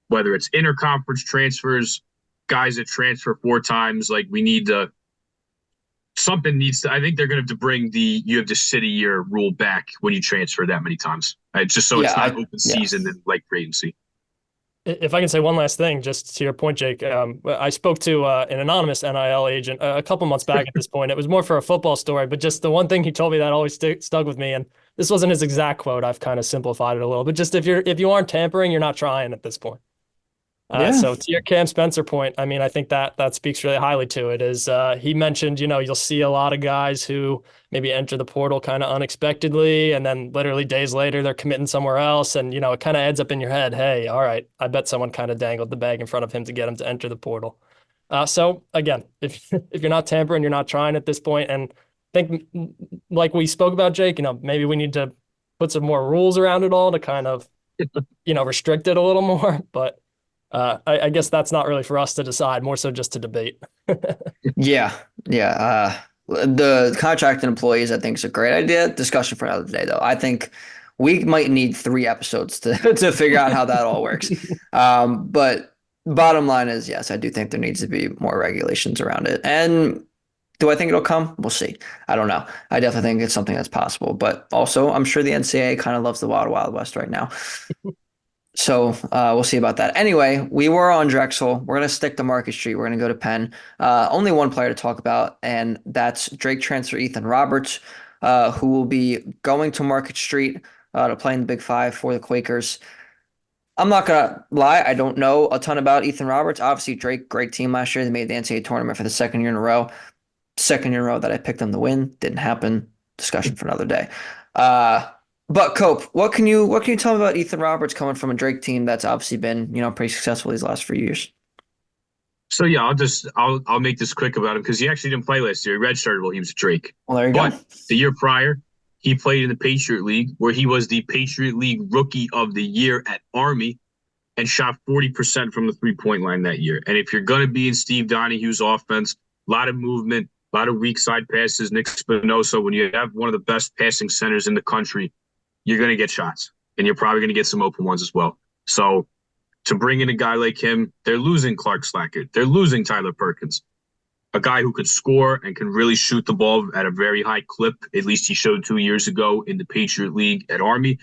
whether it's interconference transfers, guys that transfer 4 times. Like we need to something needs to. I think they're going to have to bring you have to sit a year rule back when you transfer that many times. Just so Yeah, it's not open yeah. season and like free agency. If I can say one last thing, just to your point, Jake, I spoke to an anonymous NIL agent a couple months back at this point. It was more for a football story, but just the one thing he told me that always stuck with me, and this wasn't his exact quote. I've kind of simplified it a little, but just if you aren't tampering, you're not trying at this point. Yeah. So to your Cam Spencer point, I mean, I think that speaks really highly to it. Is he mentioned, you'll see a lot of guys who maybe enter the portal kind of unexpectedly, and then literally days later they're committing somewhere else, and it kind of ends up in your head, hey, all right, I bet someone kind of dangled the bag in front of him to get him to enter the portal. So again, if if you're not tampering, you're not trying at this point, and I think like we spoke about, Jake, maybe we need to put some more rules around it all to kind of restrict it a little more, but. I guess that's not really for us to decide, more so just to debate. Yeah. Yeah. The contracted employees, I think, is a great idea. Discussion for another day, though. I think we might need 3 episodes to to figure out how that all works. But bottom line is, yes, I do think there needs to be more regulations around it. And do I think it'll come? We'll see. I don't know. I definitely think it's something that's possible. But also, I'm sure the NCAA kind of loves the Wild Wild West right now. So we'll see about that. Anyway, we were on Drexel. We're going to stick to Market Street. We're going to go to Penn. Only one player to talk about, and that's Drake transfer Ethan Roberts, who will be going to Market Street to play in the Big Five for the Quakers. I'm not going to lie. I don't know a ton about Ethan Roberts. Obviously, Drake, great team last year. They made the NCAA tournament for the second year in a row. Second year in a row that I picked them to win. Didn't happen. Discussion for another day. Uh, but Cope, what can you tell me about Ethan Roberts coming from a Drake team that's obviously been, pretty successful these last few years? So yeah, I'll make this quick about him because he actually didn't play last year. He redshirted while he was Drake. Well, there you go. But the year prior, he played in the Patriot League, where he was the Patriot League Rookie of the Year at Army and shot 40% from the 3-point line that year. And if you're going to be in Steve Donahue's offense, a lot of movement, a lot of weak side passes, Nick Spinoza, when you have one of the best passing centers in the country, you're going to get shots, and you're probably going to get some open ones as well. So to bring in a guy like him, they're losing Clark Slackett. They're losing Tyler Perkins, a guy who could score and can really shoot the ball at a very high clip. At least he showed 2 years ago in the Patriot League at Army.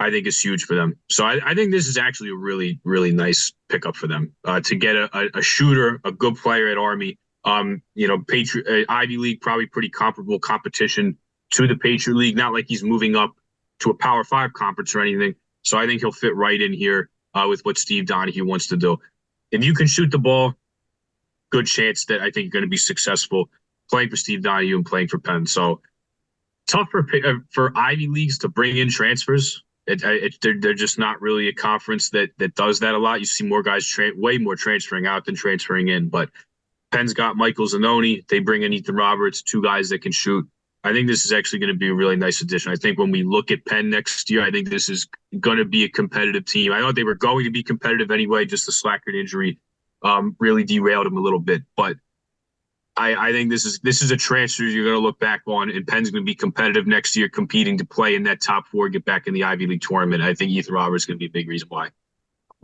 I think is huge for them. So I think this is actually a really, really nice pickup for them to get a shooter, a good player at Army. Patriot Ivy League, probably pretty comparable competition to the Patriot League. Not like he's moving up to a Power 5 conference or anything. So I think he'll fit right in here with what Steve Donahue wants to do. If you can shoot the ball, good chance that I think you're going to be successful playing for Steve Donahue and playing for Penn. So tough for Ivy Leagues to bring in transfers. They're just not really a conference that does that a lot. You see more guys way more transferring out than transferring in. But Penn's got Michael Zanoni. They bring in Ethan Roberts, 2 guys that can shoot. I think this is actually going to be a really nice addition. I think when we look at Penn next year, I think this is going to be a competitive team. I thought they were going to be competitive anyway. Just the Slackard injury really derailed them a little bit. But I think this is a transfer you're going to look back on, and Penn's going to be competitive next year, competing to play in that top 4, get back in the Ivy League tournament. I think Ethan Roberts is going to be a big reason why.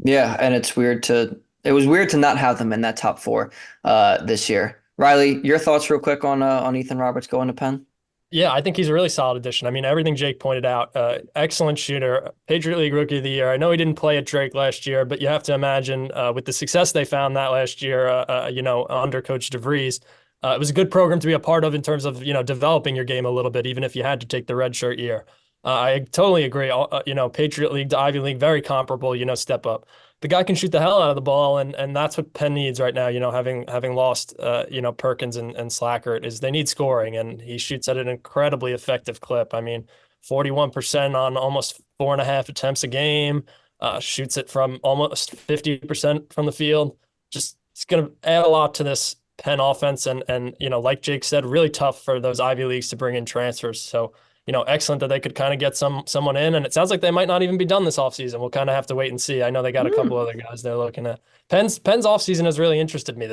Yeah, and it was weird to not have them in that top 4 this year. Riley, your thoughts real quick on Ethan Roberts going to Penn? Yeah, I think he's a really solid addition. I mean, everything Jake pointed out, excellent shooter, Patriot League Rookie of the Year. I know he didn't play at Drake last year, but you have to imagine with the success they found that last year, under Coach DeVries, it was a good program to be a part of in terms of, developing your game a little bit, even if you had to take the redshirt year. I totally agree. Patriot League to Ivy League, very comparable, step up. The guy can shoot the hell out of the ball, and that's what Penn needs right now, having lost, Perkins and Slackert, is they need scoring, and he shoots at an incredibly effective clip. I mean, 41% on almost 4.5 attempts a game, shoots it from almost 50% from the field. Just, it's going to add a lot to this Penn offense, and like Jake said, really tough for those Ivy Leagues to bring in transfers. So, excellent that they could kind of get someone in, and it sounds like they might not even be done this offseason. We'll kind of have to wait and see. I know they got a couple other guys they're looking at. Penn's offseason has really interested me.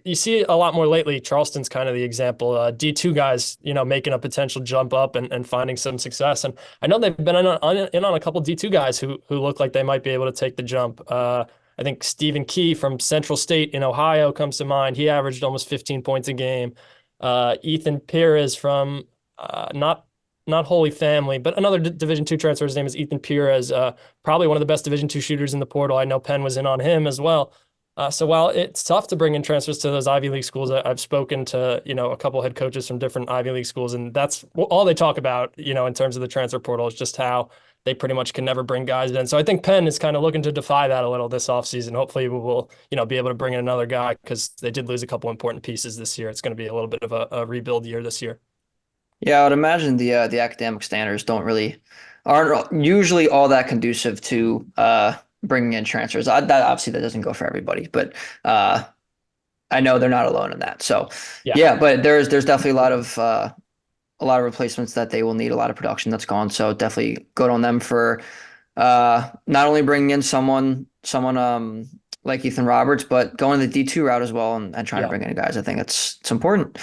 You see a lot more lately. Charleston's kind of the example. D2 guys, making a potential jump up and finding some success. And I know they've been in on a couple D2 guys who look like they might be able to take the jump. I think Stephen Key from Central State in Ohio comes to mind. He averaged almost 15 points a game. Ethan Perez from not Holy Family, but another Division II transfer. His name is Ethan Perez, probably one of the best Division II shooters in the portal. I know Penn was in on him as well. So while it's tough to bring in transfers to those Ivy League schools, I've spoken to, a couple head coaches from different Ivy League schools, and that's all they talk about, in terms of the transfer portal, is just how they pretty much can never bring guys in. So I think Penn is kind of looking to defy that a little this offseason. Hopefully we will, be able to bring in another guy because they did lose a couple important pieces this year. It's going to be a little bit of a rebuild year this year. Yeah, I would imagine the academic standards aren't usually all that conducive to bringing in transfers. That obviously that doesn't go for everybody, but I know they're not alone in that. So Yeah. yeah, but there's definitely a lot of replacements that they will need, a lot of production that's gone. So definitely good on them for not only bringing in someone like Ethan Roberts, but going the D2 route as well and trying to Yeah. bring in guys. I think it's important.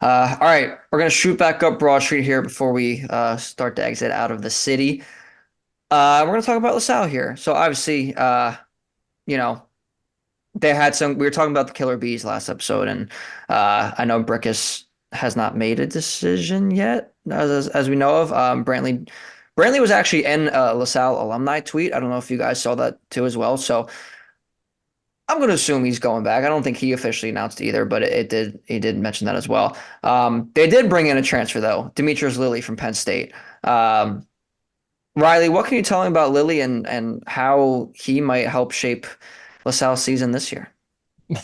All right, we're gonna shoot back up Broad Street here before we start to exit out of the city. We're gonna talk about LaSalle here. So obviously, you know, they had some. We were talking about the Killer Bees last episode, and I know Brickus has not made a decision yet, as we know of. Brantley was actually in a LaSalle alumni tweet. I don't know if you guys saw that too as well. So I'm going to assume he's going back. I don't think he officially announced either, but he did mention that as well. They did bring in a transfer though, Demetrius Lilly from Penn State. Um, Riley, what can you tell me about Lilly and how he might help shape LaSalle's season this year?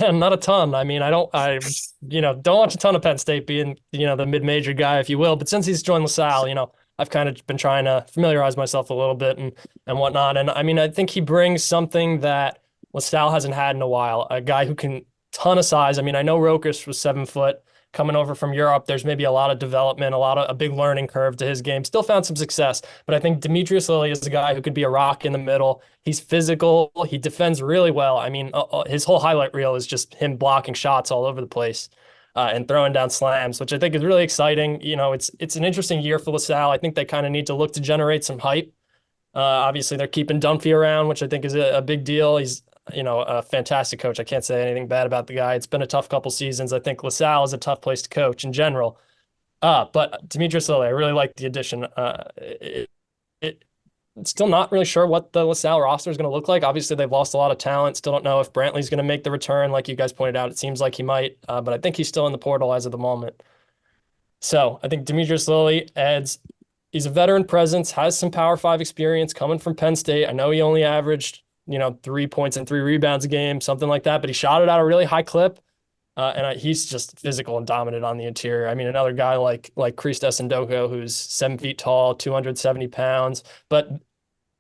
Man, not a ton. I mean, don't watch a ton of Penn State being, the mid-major guy, if you will. But since he's joined LaSalle, I've kind of been trying to familiarize myself a little bit and whatnot. And I mean, I think he brings something that LaSalle hasn't had in a while. A guy who can ton of size. I mean, I know Rokas was 7 foot coming over from Europe. There's maybe a lot of development, a big learning curve to his game. Still found some success, but I think Demetrius Lilly is a guy who could be a rock in the middle. He's physical. He defends really well. I mean, his whole highlight reel is just him blocking shots all over the place and throwing down slams, which I think is really exciting. It's an interesting year for LaSalle. I think they kind of need to look to generate some hype. Obviously, they're keeping Dunphy around, which I think is a big deal. He's a fantastic coach. I can't say anything bad about the guy. It's been a tough couple seasons. I think LaSalle is a tough place to coach in general. But Demetrius Lilly, I really like the addition. It's still not really sure what the LaSalle roster is going to look like. Obviously, they've lost a lot of talent. Still don't know if Brantley's going to make the return, like you guys pointed out. It seems like he might, but I think he's still in the portal as of the moment. So I think Demetrius Lilly adds. He's a veteran presence, has some Power 5 experience coming from Penn State. I know he only averaged 3 points and 3 rebounds a game, something like that. But he shot it at a really high clip, and he's just physical and dominant on the interior. I mean, another guy like Christos Ndoko, who's 7 feet tall, 270 pounds. But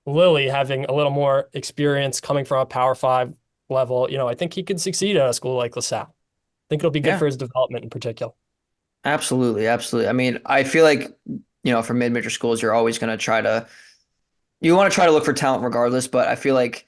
Lilly having a little more experience coming from a Power 5 level, I think he could succeed at a school like LaSalle. I think it'll be good Yeah, for his development in particular. absolutely, absolutely. I mean, I feel like for mid-major schools, you're always going to you want to try to look for talent regardless, but I feel like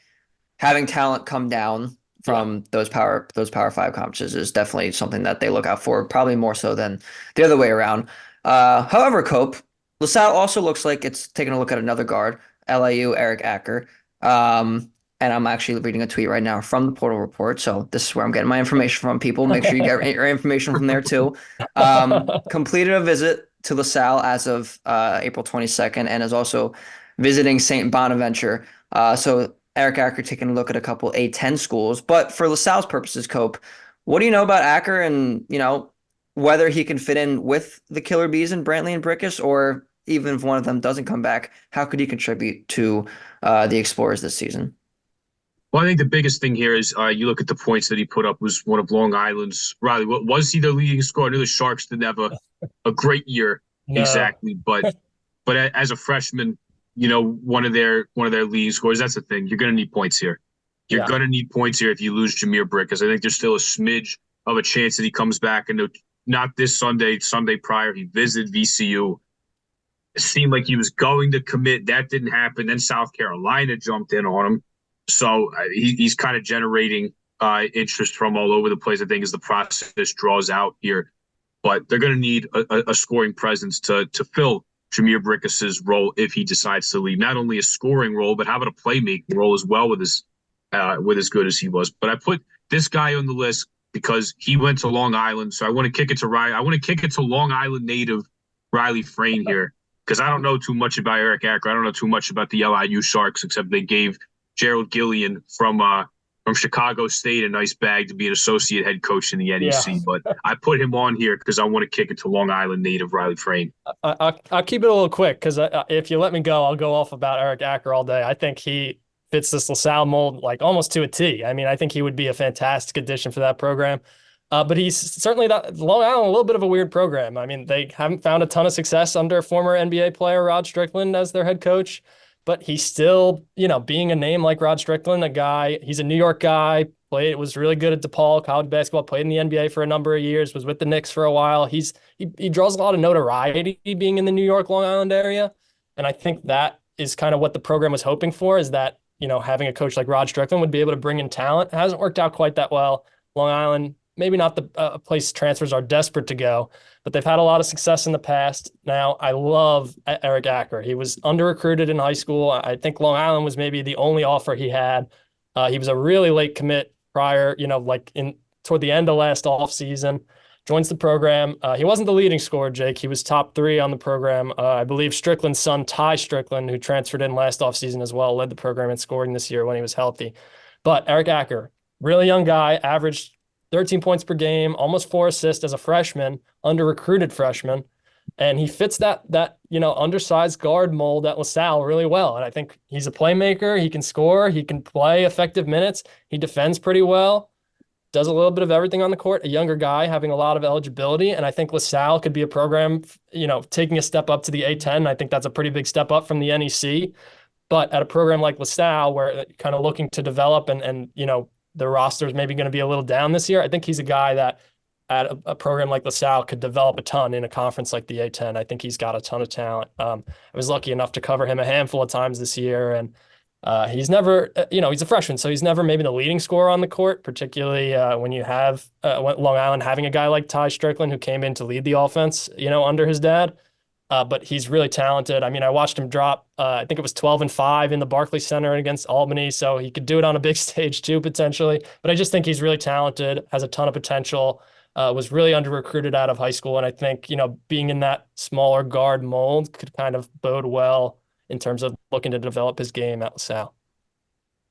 having talent come down Yeah. from those power 5 conferences is definitely something that they look out for, probably more so than the other way around. However, Cope, LaSalle also looks like it's taking a look at another guard, LIU Eric Acker. And I'm actually reading a tweet right now from the Portal Report. So this is where I'm getting my information from, people. Make sure you get your information from there too. Completed a visit to LaSalle as of April 22nd and is also visiting St. Bonaventure. So Eric Acker taking a look at a couple A10 schools. But for LaSalle's purposes, Cope, what do you know about Acker and, whether he can fit in with the Killer Bees and Brantley and Brickus, or even if one of them doesn't come back, how could he contribute to the Explorers this season? Well, I think the biggest thing here is you look at the points that he put up was one of Long Island's. Riley, was he the leading scorer? I know the Sharks didn't have a great year No. exactly, but as a freshman, one of their leading scorers. That's the thing. You're going to need points here. You're Yeah. going to need points here if you lose Jameer Brickus. I think there's still a smidge of a chance that he comes back. And not this Sunday prior, he visited VCU. It seemed like he was going to commit. That didn't happen. Then South Carolina jumped in on him. So he's kind of generating interest from all over the place, I think, as the process draws out here. But they're going to need a scoring presence to fill Jameer Brickas's role if he decides to leave. Not only a scoring role, but how about a playmaking role as well with as good as he was. But I put this guy on the list because he went to Long Island. So I want to kick it to Riley. I want to kick it to Long Island native Riley Frain here because I don't know too much about Eric Acker. I don't know too much about the LIU Sharks except they gave Gerald Gillian from from Chicago State, a nice bag to be an associate head coach in the Yeah. NEC. But I put him on here because I want to kick it to Long Island native Riley Frain. I'll keep it a little quick because if you let me go, I'll go off about Erik Acker all day. I think he fits this LaSalle mold like almost to a T. I mean, I think he would be a fantastic addition for that program. But he's certainly not Long Island, a little bit of a weird program. I mean, they haven't found a ton of success under former NBA player Rod Strickland as their head coach, but he's still, being a name like Rod Strickland, he's a New York guy, was really good at DePaul college basketball, played in the NBA for a number of years, was with the Knicks for a while. He draws a lot of notoriety being in the New York, Long Island area. And I think that is kind of what the program was hoping for, is that, having a coach like Rod Strickland would be able to bring in talent. It hasn't worked out quite that well. Long Island, maybe not the place transfers are desperate to go, but they've had a lot of success in the past. Now, I love Erik Acker. He was under-recruited in high school. I think Long Island was maybe the only offer he had. He was a really late commit prior, toward the end of last offseason, joins the program. He wasn't the leading scorer, Jake. He was top 3 on the program. I believe Strickland's son, Ty Strickland, who transferred in last offseason as well, led the program in scoring this year when he was healthy. But Erik Acker, really young guy, averaged 13 points per game, almost 4 assists as a freshman, under-recruited freshman. And he fits that undersized guard mold at LaSalle really well. And I think he's a playmaker. He can score. He can play effective minutes. He defends pretty well, does a little bit of everything on the court, a younger guy having a lot of eligibility. And I think LaSalle could be a program, taking a step up to the A10. I think that's a pretty big step up from the NEC. But at a program like LaSalle, where kind of looking to develop and the roster is maybe going to be a little down this year, I think he's a guy that at a program like LaSalle could develop a ton in a conference like the A10. I think he's got a ton of talent. I was lucky enough to cover him a handful of times this year, and he's never, he's a freshman, so he's never maybe the leading scorer on the court, particularly when you have Long Island having a guy like Ty Strickland who came in to lead the offense, under his dad. But he's really talented. I mean, I watched him drop, I think it was 12-5 in the Barclays Center against Albany, so he could do it on a big stage too, potentially. But I just think he's really talented, has a ton of potential, was really under-recruited out of high school. And I think, being in that smaller guard mold could kind of bode well in terms of looking to develop his game at LaSalle.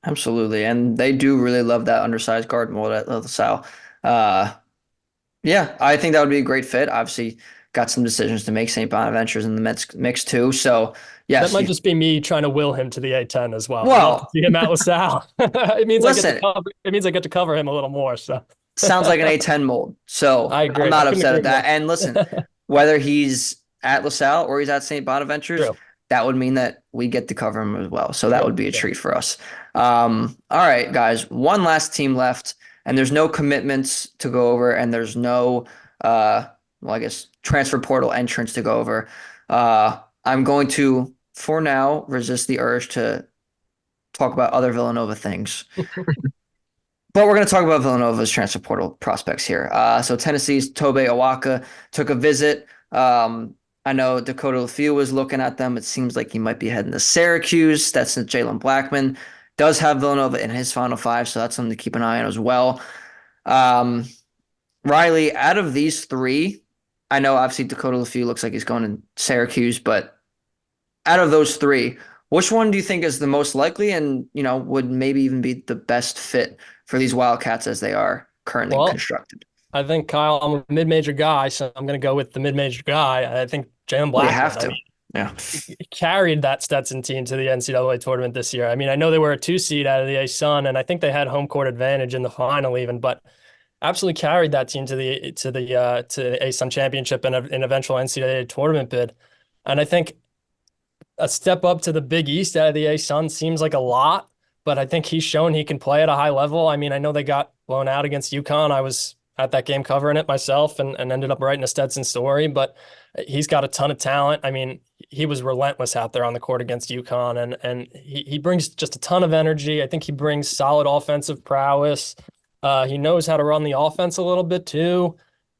Absolutely. And they do really love that undersized guard mold at LaSalle. Yeah, I think that would be a great fit. Obviously, got some decisions to make. St. Bonaventure's in the mix too. So, yes. That might just be me trying to will him to the A10 as well. Well, I'd love to see him at LaSalle. It means listen, I get to cover him a little more. So sounds like an A10 mold. So I agree. I'm not upset at that. And listen, whether he's at LaSalle or he's at St. Bonaventure's, True. that would mean that we get to cover him as well. So that would be a treat for us. All right, guys, one last team left, and there's no commitments to go over, and there's no, I guess, transfer portal entrance to go over. I'm going to, for now, resist the urge to talk about other Villanova things. But we're going to talk about Villanova's transfer portal prospects here. So Tennessee's Tobe Awaka took a visit. I know Dakota LaFew was looking at them. It seems like he might be heading to Syracuse. That's Jalen Blackman. Does have Villanova in his Final Five, so that's something to keep an eye on as well. Riley, out of these 3, I know obviously Dakota LaFew looks like he's going to Syracuse, but out of those 3, which one do you think is the most likely and, would maybe even be the best fit for these Wildcats as they are currently constructed? I think, Kyle, I'm a mid-major guy, so I'm going to go with the mid-major guy. I think Jalen Blackman. You have to. Yeah. He carried that Stetson team to the NCAA tournament this year. I mean, I know they were a 2 seed out of the A-Sun, and I think they had home court advantage in the final even, but absolutely carried that team to the A-Sun championship and an eventual NCAA tournament bid. And I think a step up to the Big East out of the A-Sun seems like a lot, but I think he's shown he can play at a high level. I mean, I know they got blown out against UConn. I was at that game covering it myself and ended up writing a Stetson story, but he's got a ton of talent. I mean, he was relentless out there on the court against UConn, and he brings just a ton of energy. I think he brings solid offensive prowess. He knows how to run the offense a little bit too.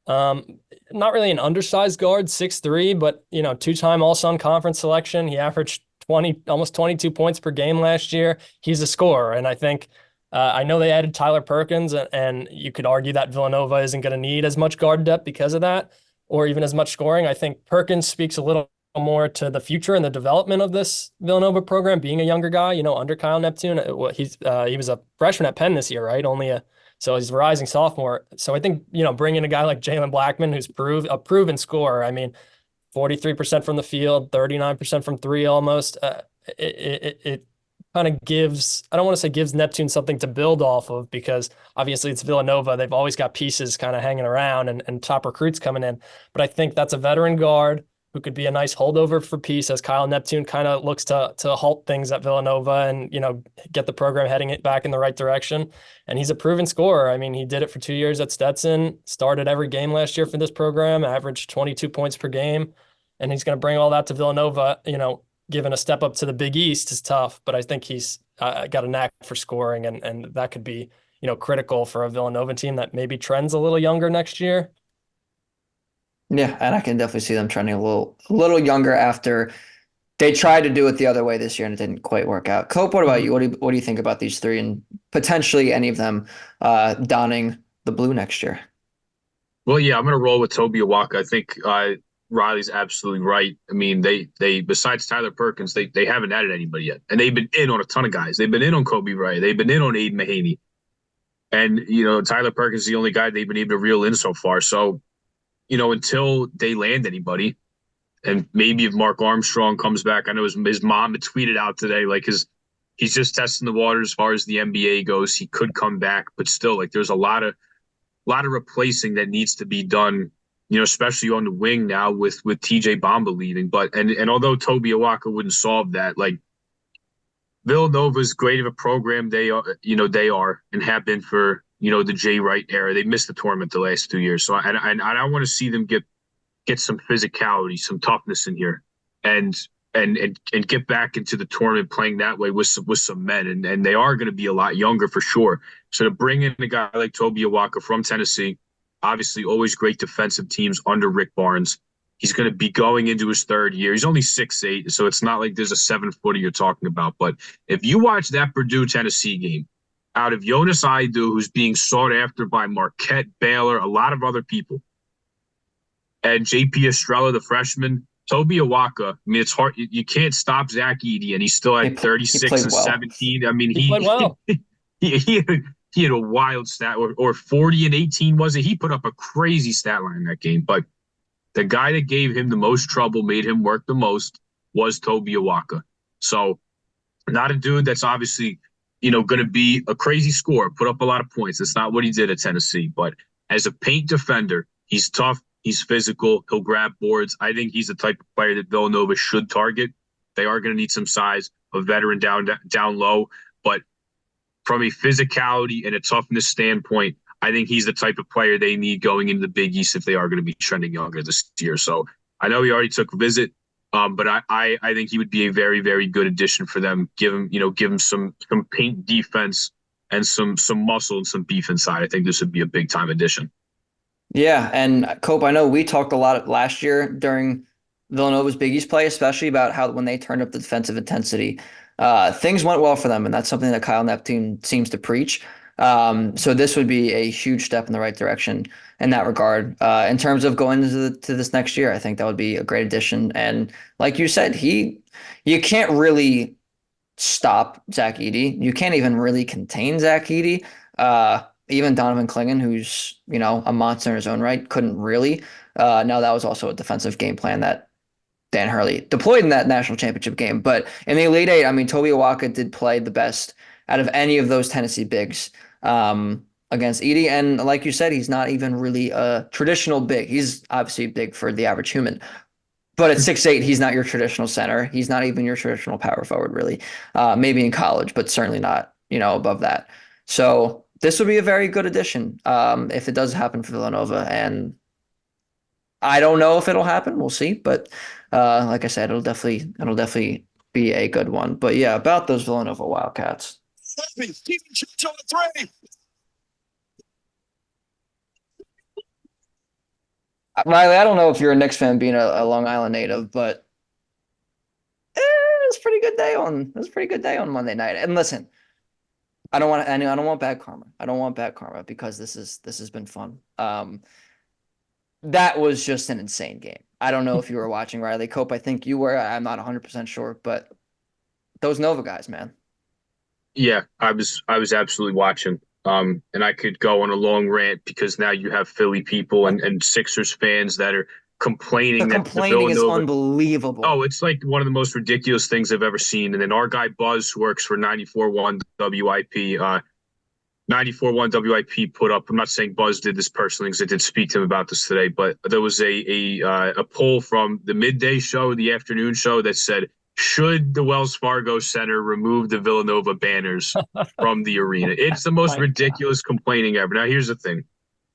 Not really an undersized guard, 6'3", but 2-time All-Sun Conference selection. He averaged almost 22 points per game last year. He's a scorer, and I think I know they added Tyler Perkins, and you could argue that Villanova isn't going to need as much guard depth because of that, or even as much scoring. I think Perkins speaks a little more to the future and the development of this Villanova program, being a younger guy, under Kyle Neptune. He was a freshman at Penn this year, right? So he's a rising sophomore. So I think, bringing a guy like Jalen Blackman, who's a proven scorer. I mean, 43% from the field, 39% from three almost. It kind of gives, I don't want to say gives Neptune something to build off of, because obviously it's Villanova. They've always got pieces kind of hanging around and top recruits coming in. But I think that's a veteran guard who could be a nice holdover for peace as Kyle Neptune kind of looks to halt things at Villanova and, get the program heading it back in the right direction. And he's a proven scorer. I mean, he did it for 2 years at Stetson, started every game last year for this program, averaged 22 points per game. And he's going to bring all that to Villanova. Given a step up to the Big East is tough, but I think he's got a knack for scoring, and that could be, critical for a Villanova team that maybe trends a little younger next year. Yeah, and I can definitely see them trending a little younger after they tried to do it the other way this year and it didn't quite work out. Cope, what about Mhm. you? What do you think about these three and potentially any of them donning the blue next year? Well, yeah, I'm gonna roll with Toby Awaka. I think Riley's absolutely right. I mean, they besides Tyler Perkins, they haven't added anybody yet, and they've been in on a ton of guys. They've been in on Kobe Wright. They've been in on Aiden Mahaney, and Tyler Perkins is the only guy they've been able to reel in so far. So until they land anybody, and maybe if Mark Armstrong comes back, I know his mom had tweeted out today like he's just testing the water as far as the NBA goes. He could come back, but still, like there's a lot of replacing that needs to be done, especially on the wing now with TJ Bamba leaving. But and although Toby Awaka wouldn't solve that, like Villanova's great of a program they are and have been for the Jay Wright era. They missed the tournament the last 2 years, so I want to see them get some physicality, some toughness in here, and and get back into the tournament playing that way with some men, and they are going to be a lot younger for sure. So to bring in a guy like Toby Awaka from Tennessee, obviously always great defensive teams under Rick Barnes. He's going to be going into his third year. He's only 6'8", so it's not like there's a 7-footer you're talking about. But if you watch that Purdue Tennessee game, out of Jonas Aidu, who's being sought after by Marquette, Baylor, a lot of other people, and JP Estrella, the freshman, Toby Awaka. I mean, it's hard. You can't stop Zach Edey, and he still He, had he 36 played and well. 17. I mean, He played well. he had a wild stat, or 40 and 18, was it? He put up a crazy stat line in that game. But the guy that gave him the most trouble, made him work the most, was Toby Awaka. So not a dude that's obviously, going to be a crazy scorer, put up a lot of points. That's not what he did at Tennessee. But as a paint defender, he's tough. He's physical. He'll grab boards. I think he's the type of player that Villanova should target. They are going to need some size, a veteran down low. But from a physicality and a toughness standpoint, I think he's the type of player they need going into the Big East if they are going to be trending younger this year. So I know he already took a visit, but I think he would be a very, very good addition for them. Give him some paint defense and some muscle and some beef inside. I think this would be a big time addition. Yeah, and Cope, I know we talked a lot last year during Villanova's Big East play, especially about how when they turned up the defensive intensity, things went well for them, and that's something that Kyle Neptune seems to preach. So this would be a huge step in the right direction in that regard. In terms of going to this next year, I think that would be a great addition. And like you said, you can't really stop Zach Edey. You can't even really contain Zach Edey. Even Donovan Clingan, who's a monster in his own right, couldn't really. Now that was also a defensive game plan that Dan Hurley deployed in that national championship game. But in the Elite Eight, I mean, Toby Awaka did play the best out of any of those Tennessee bigs against Edey. And like you said, he's not even really a traditional big. He's obviously big for the average human. But at 6'8", he's not your traditional center. He's not even your traditional power forward, really. Maybe in college, but certainly not, above that. So this would be a very good addition if it does happen for Villanova. And I don't know if it'll happen. We'll see. But like I said, it'll definitely be a good one. But yeah, about those Villanova Wildcats. Riley, I don't know if you're a Knicks fan being a Long Island native, but it was a pretty good day on Monday night. And listen, I don't want bad karma. I don't want bad karma because this has been fun. that was just an insane game. I don't know if you were watching, Riley. Cope, I think you were. I'm not 100% sure, but those Nova guys, man. Yeah, I was absolutely watching. And I could go on a long rant because now you have Philly people and Sixers fans that are The complaining that the complaining is Villanova. Oh, unbelievable. it's like one of the most ridiculous things I've ever seen. And then our guy Buzz, who works for 94.1 WIP, 94.1 WIP put up. I'm not saying Buzz did this personally because I did speak to him about this today, but there was a poll from the midday show, the afternoon show that said, should the Wells Fargo Center remove the Villanova banners from the arena? It's the most My God. ridiculous complaining ever. Now, here's the thing.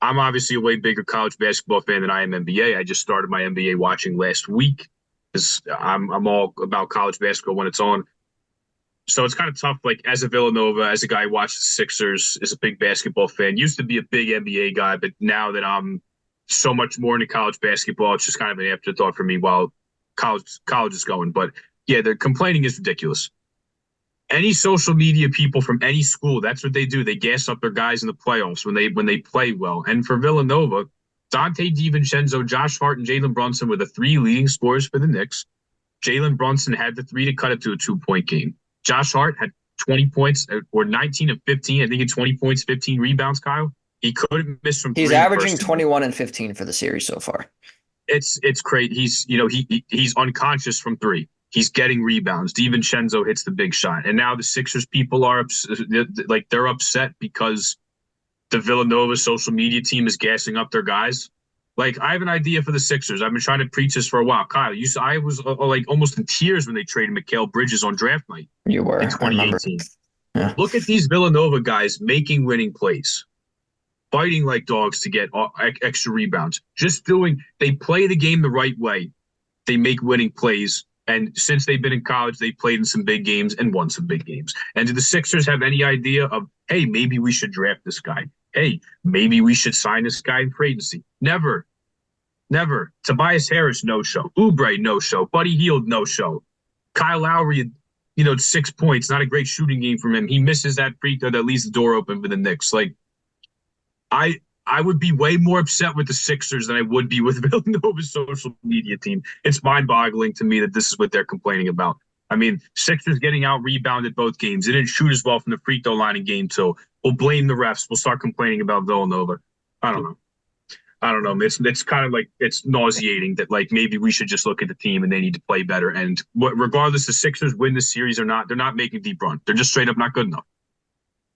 I'm obviously a way bigger college basketball fan than I am NBA. I just started my NBA watching last week because I'm all about college basketball when it's on. So it's kind of tough, like as a Villanova, as a guy who watches the Sixers, is a big basketball fan. Used to be a big NBA guy, but now that I'm so much more into college basketball, it's just kind of an afterthought for me while college is going. But yeah, the complaining is ridiculous. Any social media people from any school, that's what they do. They gas up their guys in the playoffs when they play well. And for Villanova, Dante DiVincenzo, Josh Hart, and Jalen Brunson were the three leading scorers for the Knicks. Jalen Brunson had the three to cut it to a 2-point game. Josh Hart had 20 points or 19 of 15. I think he had 20 points, 15 rebounds, Kyle. He couldn't miss from He's three in the averaging first 2 minutes. 21 and 15 for the series so far. It's great. He's unconscious from three. He's getting rebounds. DiVincenzo hits the big shot. And now the Sixers people are like they're upset because the Villanova social media team is gassing up their guys. Like, I have an idea for the Sixers. I've been trying to preach this for a while. Kyle, I was like almost in tears when they traded Mikal Bridges on draft night You were, in I remember. 2018. Yeah. Look at these Villanova guys making winning plays, fighting like dogs to get extra rebounds. They play the game the right way. They make winning plays. And since they've been in college, they played in some big games and won some big games. And do the Sixers have any idea of, hey, maybe we should draft this guy? Hey, maybe we should sign this guy in free agency? Never. Never. Tobias Harris, no show. Oubre, no show. Buddy Hield, no show. Kyle Lowry, 6 points. Not a great shooting game from him. He misses that free throw that leaves the door open for the Knicks. Like, I would be way more upset with the Sixers than I would be with Villanova's social media team. It's mind-boggling to me that this is what they're complaining about. I mean, Sixers getting out-rebounded both games. They didn't shoot as well from the free throw line in game two. We'll blame the refs. We'll start complaining about Villanova. I don't know. It's kind of like it's nauseating that like maybe we should just look at the team and they need to play better. And regardless the Sixers win the series or not, they're not making a deep run. They're just straight up not good enough.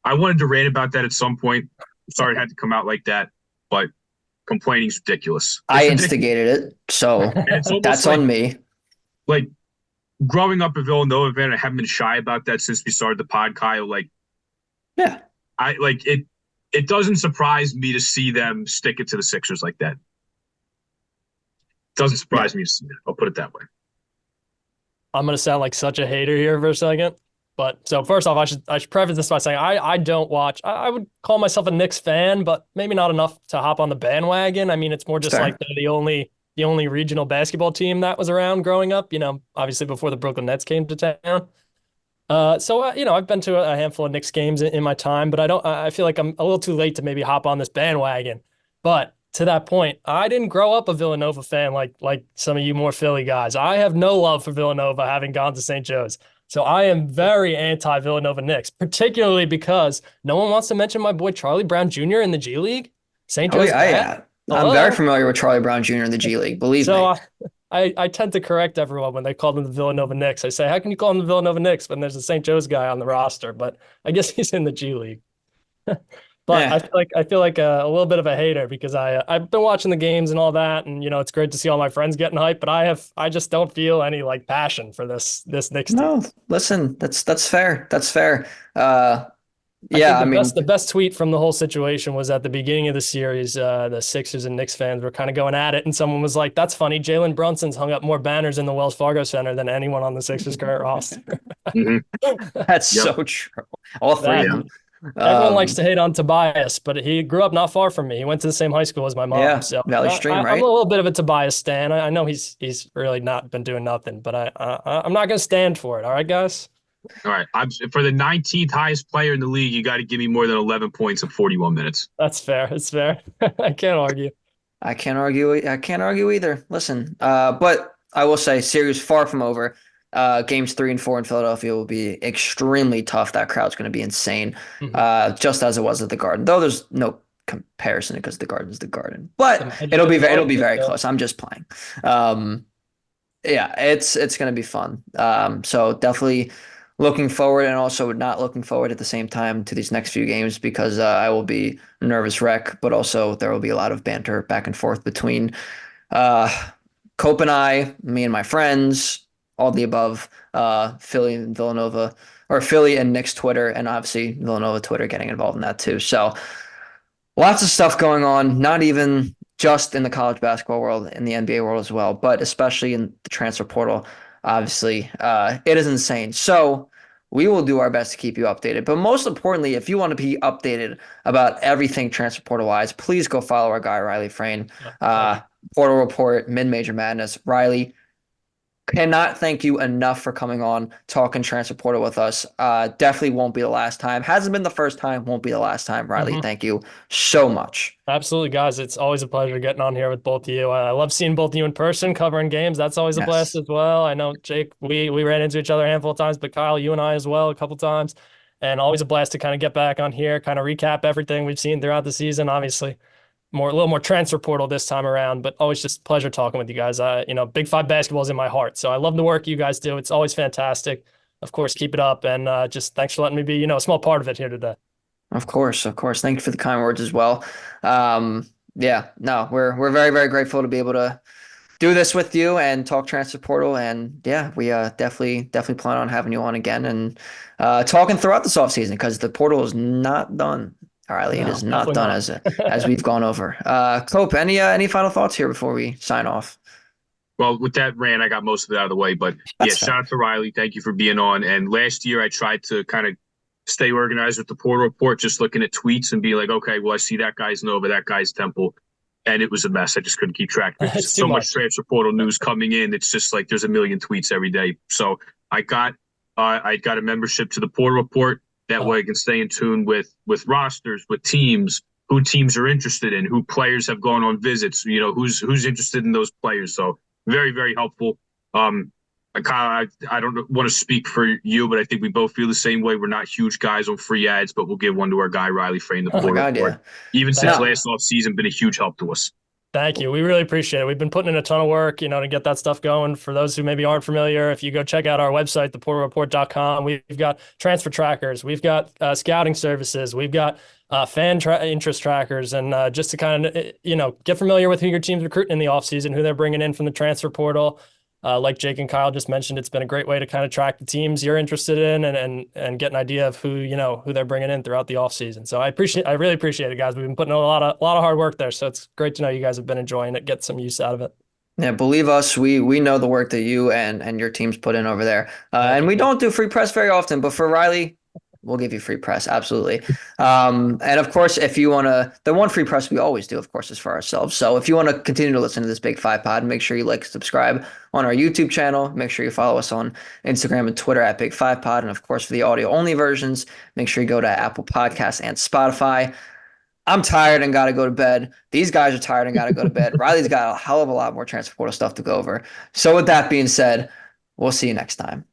I wanted to rant about that at some point. Sorry it had to come out like that, but complaining's ridiculous. I It's ridiculous. instigated it, so It's almost that's like, on me. like growing up a Villanova fan, I haven't been shy about that since we started the pod, Kyle. Like Yeah. I like it. It doesn't surprise me to see them stick it to the Sixers like that. It doesn't surprise me to see that. I'll put it that way. I'm gonna sound like such a hater here for a second. But so first off, I should preface this by saying I don't watch. I would call myself a Knicks fan, but maybe not enough to hop on the bandwagon. I mean, it's more just Fair. like the only regional basketball team that was around growing up. Obviously before the Brooklyn Nets came to town. I've been to a handful of Knicks games in my time, but I feel like I'm a little too late to maybe hop on this bandwagon. But to that point, I didn't grow up a Villanova fan like some of you more Philly guys. I have no love for Villanova having gone to St. Joe's. So I am very anti-Villanova Knicks, particularly because no one wants to mention my boy Charlie Brown Jr. in the G League. St. Oh Joe's yeah, grad. yeah. I'm very familiar with Charlie Brown Jr. in the G League. Believe So me. I tend to correct everyone when they call them the Villanova Knicks. I say, how can you call them the Villanova Knicks when there's a St. Joe's guy on the roster? But I guess he's in the G League. But Yeah. I feel like a little bit of a hater because I've been watching the games and all that, and it's great to see all my friends getting hyped. But I just don't feel any like passion for this Knicks team. No, listen, that's fair. That's fair. I Yeah, I think mean, the best tweet from the whole situation was at the beginning of the series. The Sixers and Knicks fans were kind of going at it, and someone was like, "That's funny. Jalen Brunson's hung up more banners in the Wells Fargo Center than anyone on the Sixers current roster." Mhm. that's Yep. so true. All three of That- them. Everyone likes to hate on Tobias, but he grew up not far from me. He went to the same high school as my mom. Yeah, So Valley Stream, I'm right? a little bit of a Tobias stan. I know he's really not been doing nothing, but I'm not going to stand for it. All right, guys. All right. For the 19th highest player in the league, you got to give me more than 11 points in 41 minutes. That's fair. It's fair. I can't argue. I can't argue. I can't argue either. Listen, but I will say, series far from over. Games 3 and 4 in Philadelphia will be extremely tough. That crowd's going to be insane, Mhm. just as it was at the Garden. Though there's no comparison because the Garden's the Garden. But The magic of it'll be Philadelphia very still. close. I'm just playing. Um, yeah, it's going to be fun. So definitely looking forward and also not looking forward at the same time to these next few games because I will be a nervous wreck, but also there will be a lot of banter back and forth between uh, Cope and I, me and my friends, all the above, Philly and Villanova, or Philly and Nick's Twitter, and obviously Villanova Twitter getting involved in that too. So lots of stuff going on, not even just in the college basketball world, in the NBA world as well, but especially in the transfer portal. Obviously, it is insane. So we will do our best to keep you updated. But most importantly, if you want to be updated about everything transfer portal wise, please go follow our guy Riley Frain. Yeah, thank Uh, you. Portal Report, Mid Major Madness. Riley, cannot thank you enough for coming on, talking transfer portal with us. Definitely won't be the last time. Hasn't been the first time, won't be the last time. Riley, Mhm. thank you so much. Absolutely, guys. It's always a pleasure getting on here with both of you. I love seeing both of you in person, covering games. That's always a blast Yes, as well. I know Jake, we ran into each other a handful of times, but Kyle, you and I as well a couple times, and always a blast to kind of get back on here, kind of recap everything we've seen throughout the season. Obviously, a little more transfer portal this time around, but always just a pleasure talking with you guys. Big Five basketball is in my heart, so I love the work you guys do. It's always fantastic. Of course, keep it up, and just thanks for letting me be, a small part of it here today. of course, of course. Thank you for the kind words as well. Um, yeah, no, we're very, very grateful to be able to do this with you and talk transfer portal. And yeah, we definitely plan on having you on again and talking throughout this offseason because the portal is not done. Riley, it No, is not definitely done not. as we've gone over. Cope, any final thoughts here before we sign off? Well, with that rant, I got most of it out of the way. But yeah, That's shout fair. out to Riley. Thank you for being on. And last year, I tried to kind of stay organized with the portal report, just looking at tweets and be like, okay, well, I see that guy's Nova, that guy's Temple. And it was a mess. I just couldn't keep track of it because It's there's too so much much. transfer portal news coming in. It's just like there's a million tweets every day. So I got I got a membership to the portal report. That way I can stay in tune with rosters, with teams, who teams are interested in, who players have gone on visits, who's interested in those players. So very, very helpful. Um, I don't want to speak for you, but I think we both feel the same way. We're not huge guys on free ads, but we'll give one to our guy Riley Frame, the Oh my Porter God, Report. yeah. Even since Thank you. No, last off season, been a huge help to us. Thank you. We really appreciate it. We've been putting in a ton of work, to get that stuff going. For those who maybe aren't familiar, if you go check out our website, theportalreport.com, we've got transfer trackers, we've got scouting services, we've got interest trackers, and just to kind of, get familiar with who your team's recruiting in the offseason, who they're bringing in from the transfer portal. Like Jake and Kyle just mentioned, it's been a great way to kind of track the teams you're interested in and get an idea of who they're bringing in throughout the offseason. So I really appreciate it, guys. We've been putting in a lot of hard work there. So it's great to know you guys have been enjoying it, get some use out of it. yeah, believe us, we know the work that you and your teams put in over there. Thank And you. we Thank don't do free press very often, but for Riley, we'll give you free press, absolutely. And of course, if you want to, the one free press we always do, of course, is for ourselves. So if you want to continue to listen to this Big Five Pod, make sure you like, subscribe on our YouTube channel. Make sure you follow us on Instagram and Twitter at Big Five Pod. And of course, for the audio only versions, make sure you go to Apple Podcasts and Spotify. I'm tired and got to go to bed. These guys are tired and got to go to bed. Riley's got a hell of a lot more transfer portal stuff to go over. So with that being said, we'll see you next time.